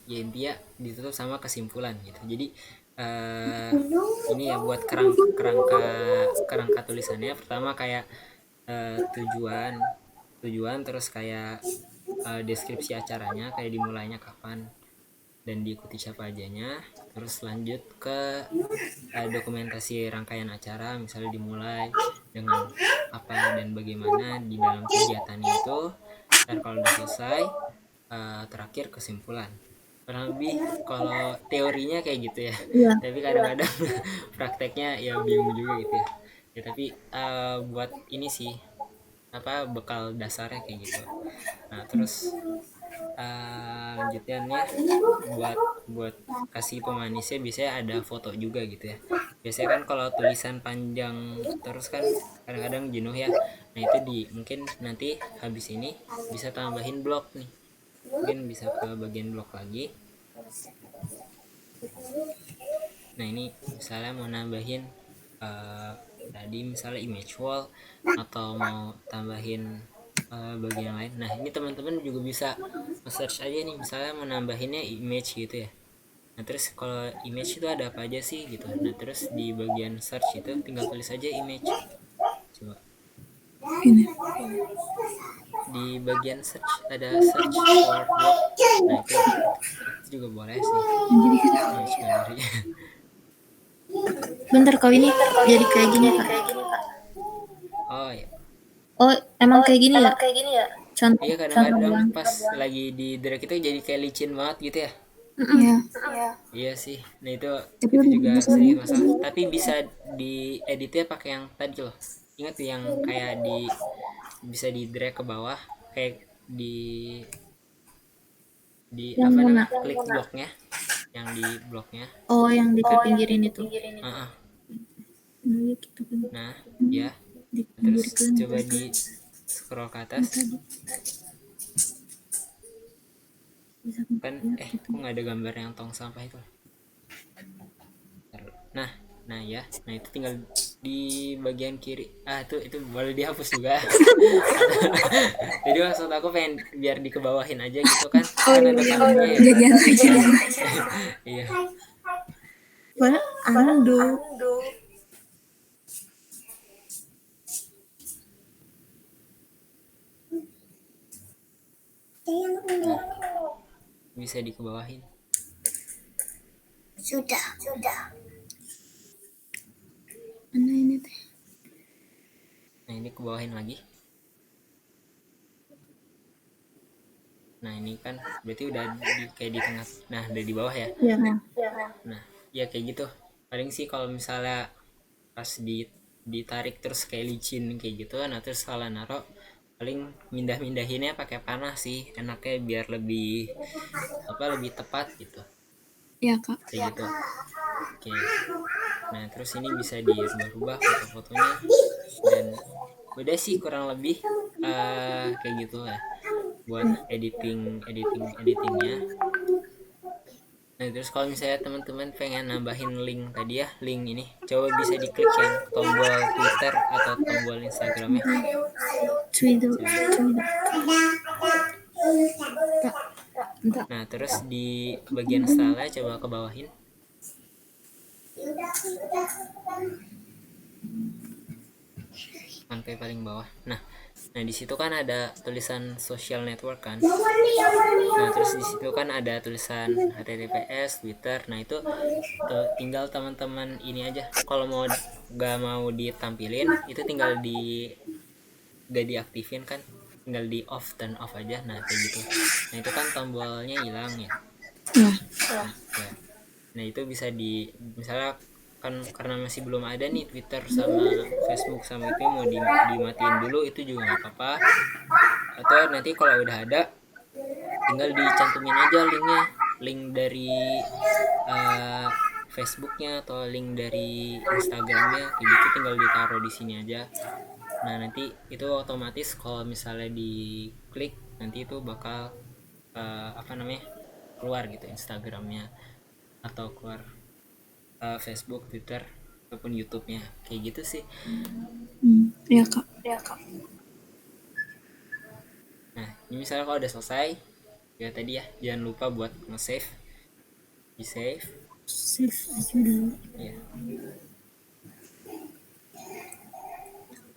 intinya ditutup sama kesimpulan gitu. Jadi ini ya buat kerangka tulisannya, pertama kayak tujuan terus kayak deskripsi acaranya, kayak dimulainya kapan dan diikuti siapa ajanya, terus lanjut ke dokumentasi rangkaian acara, misalnya dimulai dengan apa dan bagaimana di dalam kegiatannya itu, dan kalau udah selesai terakhir kesimpulan. Kurang lebih kalau teorinya kayak gitu ya. Iya. Tapi kadang-kadang prakteknya ya bingung juga gitu ya. Ya tapi buat ini sih bekal dasarnya kayak gitu. Nah terus lanjutannya buat kasih pemanisnya biasanya ada foto juga gitu ya. Biasanya kan kalau tulisan panjang terus kan kadang-kadang jenuh ya. Nah itu mungkin nanti habis ini bisa tambahin blok nih, mungkin bisa ke bagian blok lagi. Nah ini misalnya mau nambahin tadi misalnya image wall atau mau tambahin bagian lain. Nah ini teman-teman juga bisa search aja nih, misalnya mau nambahinnya image gitu ya. Nah terus kalau image itu ada apa aja sih gitu. Nah terus di bagian search itu tinggal tulis aja image. Coba di bagian search ada search for blog. Nah itu juga boleh sih, image gallery. Bentar, kau ini jadi kayak gini Kak. Oh ya. Oh, emang kayak gini ya? Contoh. Iya kadang-kadang pas lagi di drag itu jadi kayak licin banget gitu ya. Iya. Iya sih. Nah itu Tapi juga bisa sedikit masalah. Tapi bisa dieditnya pakai yang tadi loh. Ingat tuh yang kayak bisa di drag ke bawah, kayak di Yang mana? klik bloknya, yang di bloknya. Oh, yang di pinggirin itu. Iya gitu kan. Nah ya. Terus coba di scroll ke atas. Kan kok nggak ada gambar yang tong sampah itu. Nah ya, nah itu tinggal di bagian kiri. Itu boleh dihapus juga. Jadi maksud aku pengen biar dikebawahin aja gitu kan. Kan ada gambarnya ya. Jadi aja. Iya. Wah, ando. Bisa dikebawahin. Sudah. Mana ini teh? Nah ini kebawahin lagi. Nah ini kan berarti udah kayak di tengah. Nah udah di bawah ya. Iya. Nah ya kayak gitu. Paling sih kalau misalnya pas ditarik terus kayak licin kayak gitu, nah terus salah naruh, paling mindahinnya pakai panah sih enaknya biar lebih tepat gitu. Iya Kak. Kayak gitu. Oke. Nah terus ini bisa dirubah foto-fotonya, dan udah sih kurang lebih kayak gitu lah buat editingnya. Nah terus kalau misalnya teman-teman pengen nambahin link tadi ya, link ini coba bisa diklik yang tombol Twitter atau tombol Instagramnya. Nah terus di bagian style coba ke bawahin. Sampai paling bawah. Nah di situ kan ada tulisan social network kan. Nah terus di situ kan ada tulisan HTTPS, Twitter. Nah itu tinggal teman-teman ini aja. Kalau gak mau ditampilin, itu tinggal gak diaktifin kan, tinggal di off, turn off aja. Nah kayak gitu. Nah itu kan tombolnya hilang ya. Nah itu bisa misalnya kan karena masih belum ada nih Twitter sama Facebook sama itu mau dimatiin dulu, itu juga nggak apa-apa. Atau nanti kalau udah ada tinggal dicantumin aja linknya, link dari Facebooknya atau link dari Instagramnya kayak gitu tinggal ditaruh di sini aja. Nah nanti itu otomatis kalau misalnya diklik nanti itu bakal keluar gitu Instagramnya atau keluar Facebook, Twitter ataupun YouTube-nya kayak gitu sih. Ya Kak. Nah ini misalnya kalau udah selesai ya tadi ya jangan lupa buat nge-save, di save Save aja dulu. ya.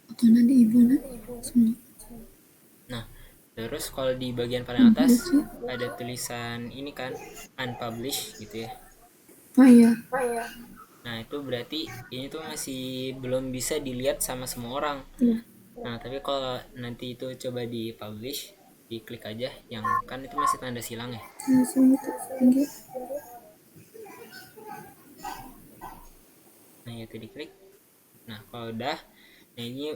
Atau nanti ibu semua. Nah terus kalau di bagian paling atas ada tulisan ini kan unpublished gitu ya. Oh iya. Nah itu berarti ini tuh masih belum bisa dilihat sama semua orang. Iya. Nah tapi kalau nanti itu coba di publish, diklik aja yang kan itu masih tanda silang ya. Langsung itu tinggi. Nah itu diklik. Nah kalau udah, nah ini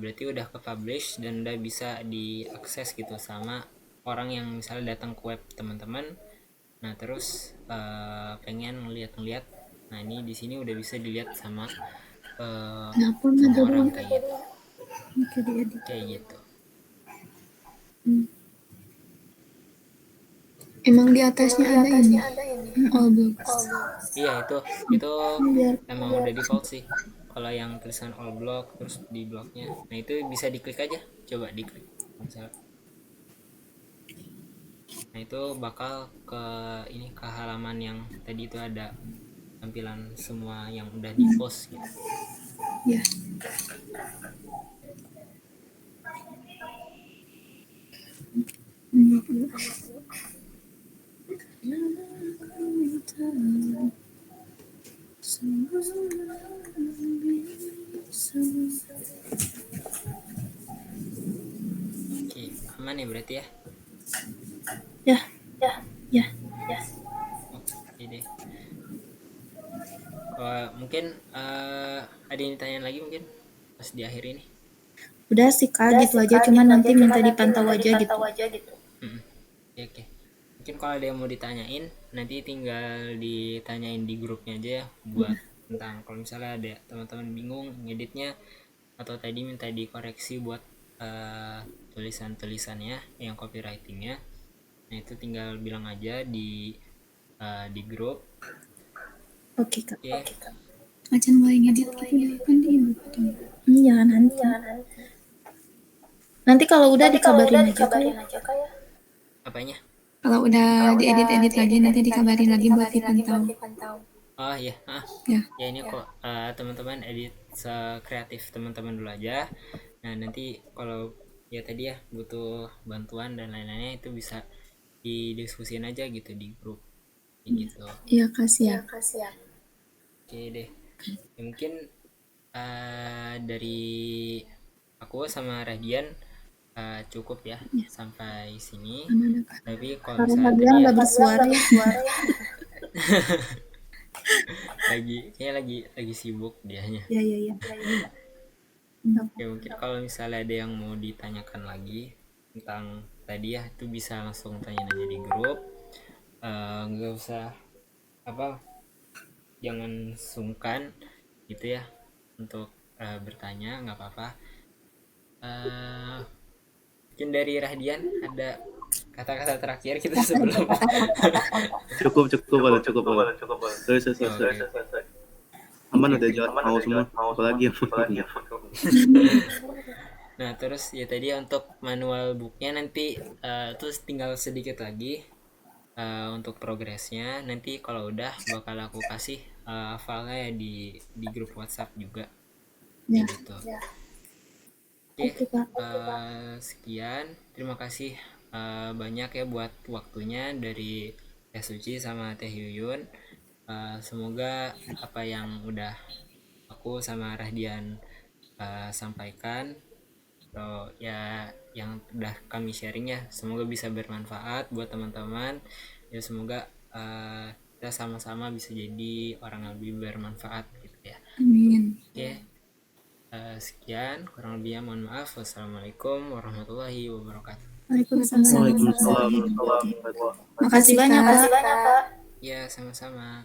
berarti udah ke publish dan udah bisa diakses gitu sama orang yang misalnya datang ke web teman-teman. Nah terus pengen ngeliat. Nah ini di sini udah bisa dilihat sama Kenapa semua nggak orang ada kayak gitu. Oke, diedit. Kayak gitu. Emang di atasnya ada ini. All blocks. Iya itu Biar emang udah default sih. Kalau yang tulisan all block terus di blocknya, nah itu bisa diklik aja. Coba diklik. Misalnya. Nah itu bakal ke ini ke halaman yang tadi itu ada tampilan semua yang udah di post gitu. ya. Oke, aman ya berarti ya. Ya. Oke deh. Mungkin ada yang ditanyain lagi mungkin pas di akhir ini. Udah sih Kak, gitu aja. Cuman nanti minta dipantau aja gitu. Oke. Mungkin kalau ada yang mau ditanyain nanti tinggal ditanyain di grupnya aja ya buat tentang kalau misalnya ada teman-teman bingung ngeditnya atau tadi minta dikoreksi buat tulisan-tulisannya yang copywritingnya. Nah itu tinggal bilang aja di grup. Oke Kak. Acan mulai ngedit gitu kan di ibu potong. Jangan nanti. Nanti kalau udah dikabarin aja Kak ya. Apanya? Kalau udah diedit-edit lagi nanti dikabarin lagi buat dipantau. Oh iya, Ya. ya ini kok teman-teman edit sekreatif teman-teman dulu aja. Nah nanti kalau ya tadi ya butuh bantuan dan lain-lainnya itu bisa didiskusin aja gitu di grup gitu. Iya kasih ya. Oke deh. Ya, mungkin dari aku sama Radian cukup ya sampai sini. Tapi kalau misalnya Dia tadi nggak bersuara ya. lagi sibuk dianya. Iya. Ya mungkin kalau misalnya ada yang mau ditanyakan lagi tentang tadi ya itu bisa langsung tanya-tanya di grup. Nggak usah jangan sungkan gitu ya untuk bertanya, nggak apa-apa. Mungkin dari Rahdian ada kata-kata terakhir kita sebelum cukup terus aman udah jawab mau semua apalagi yang Nah terus ya tadi untuk manual booknya nanti terus tinggal sedikit lagi untuk progresnya nanti kalau udah bakal aku kasih filenya di grup WhatsApp juga gitu. Oke, sekian. Terima kasih banyak ya buat waktunya dari Teh Suci sama Teh Yuyun. Semoga apa yang udah aku sama Rahdian sampaikan atau ya yang udah kami sharing ya semoga bisa bermanfaat buat teman-teman ya semoga kita sama-sama bisa jadi orang yang lebih bermanfaat gitu ya. Amin. Oke. Sekian kurang lebihnya mohon maaf. Wassalamualaikum warahmatullahi wabarakatuh. Waalaikumsalam. Waalaikumsalam. Makasih banyak Kak. Ya sama-sama.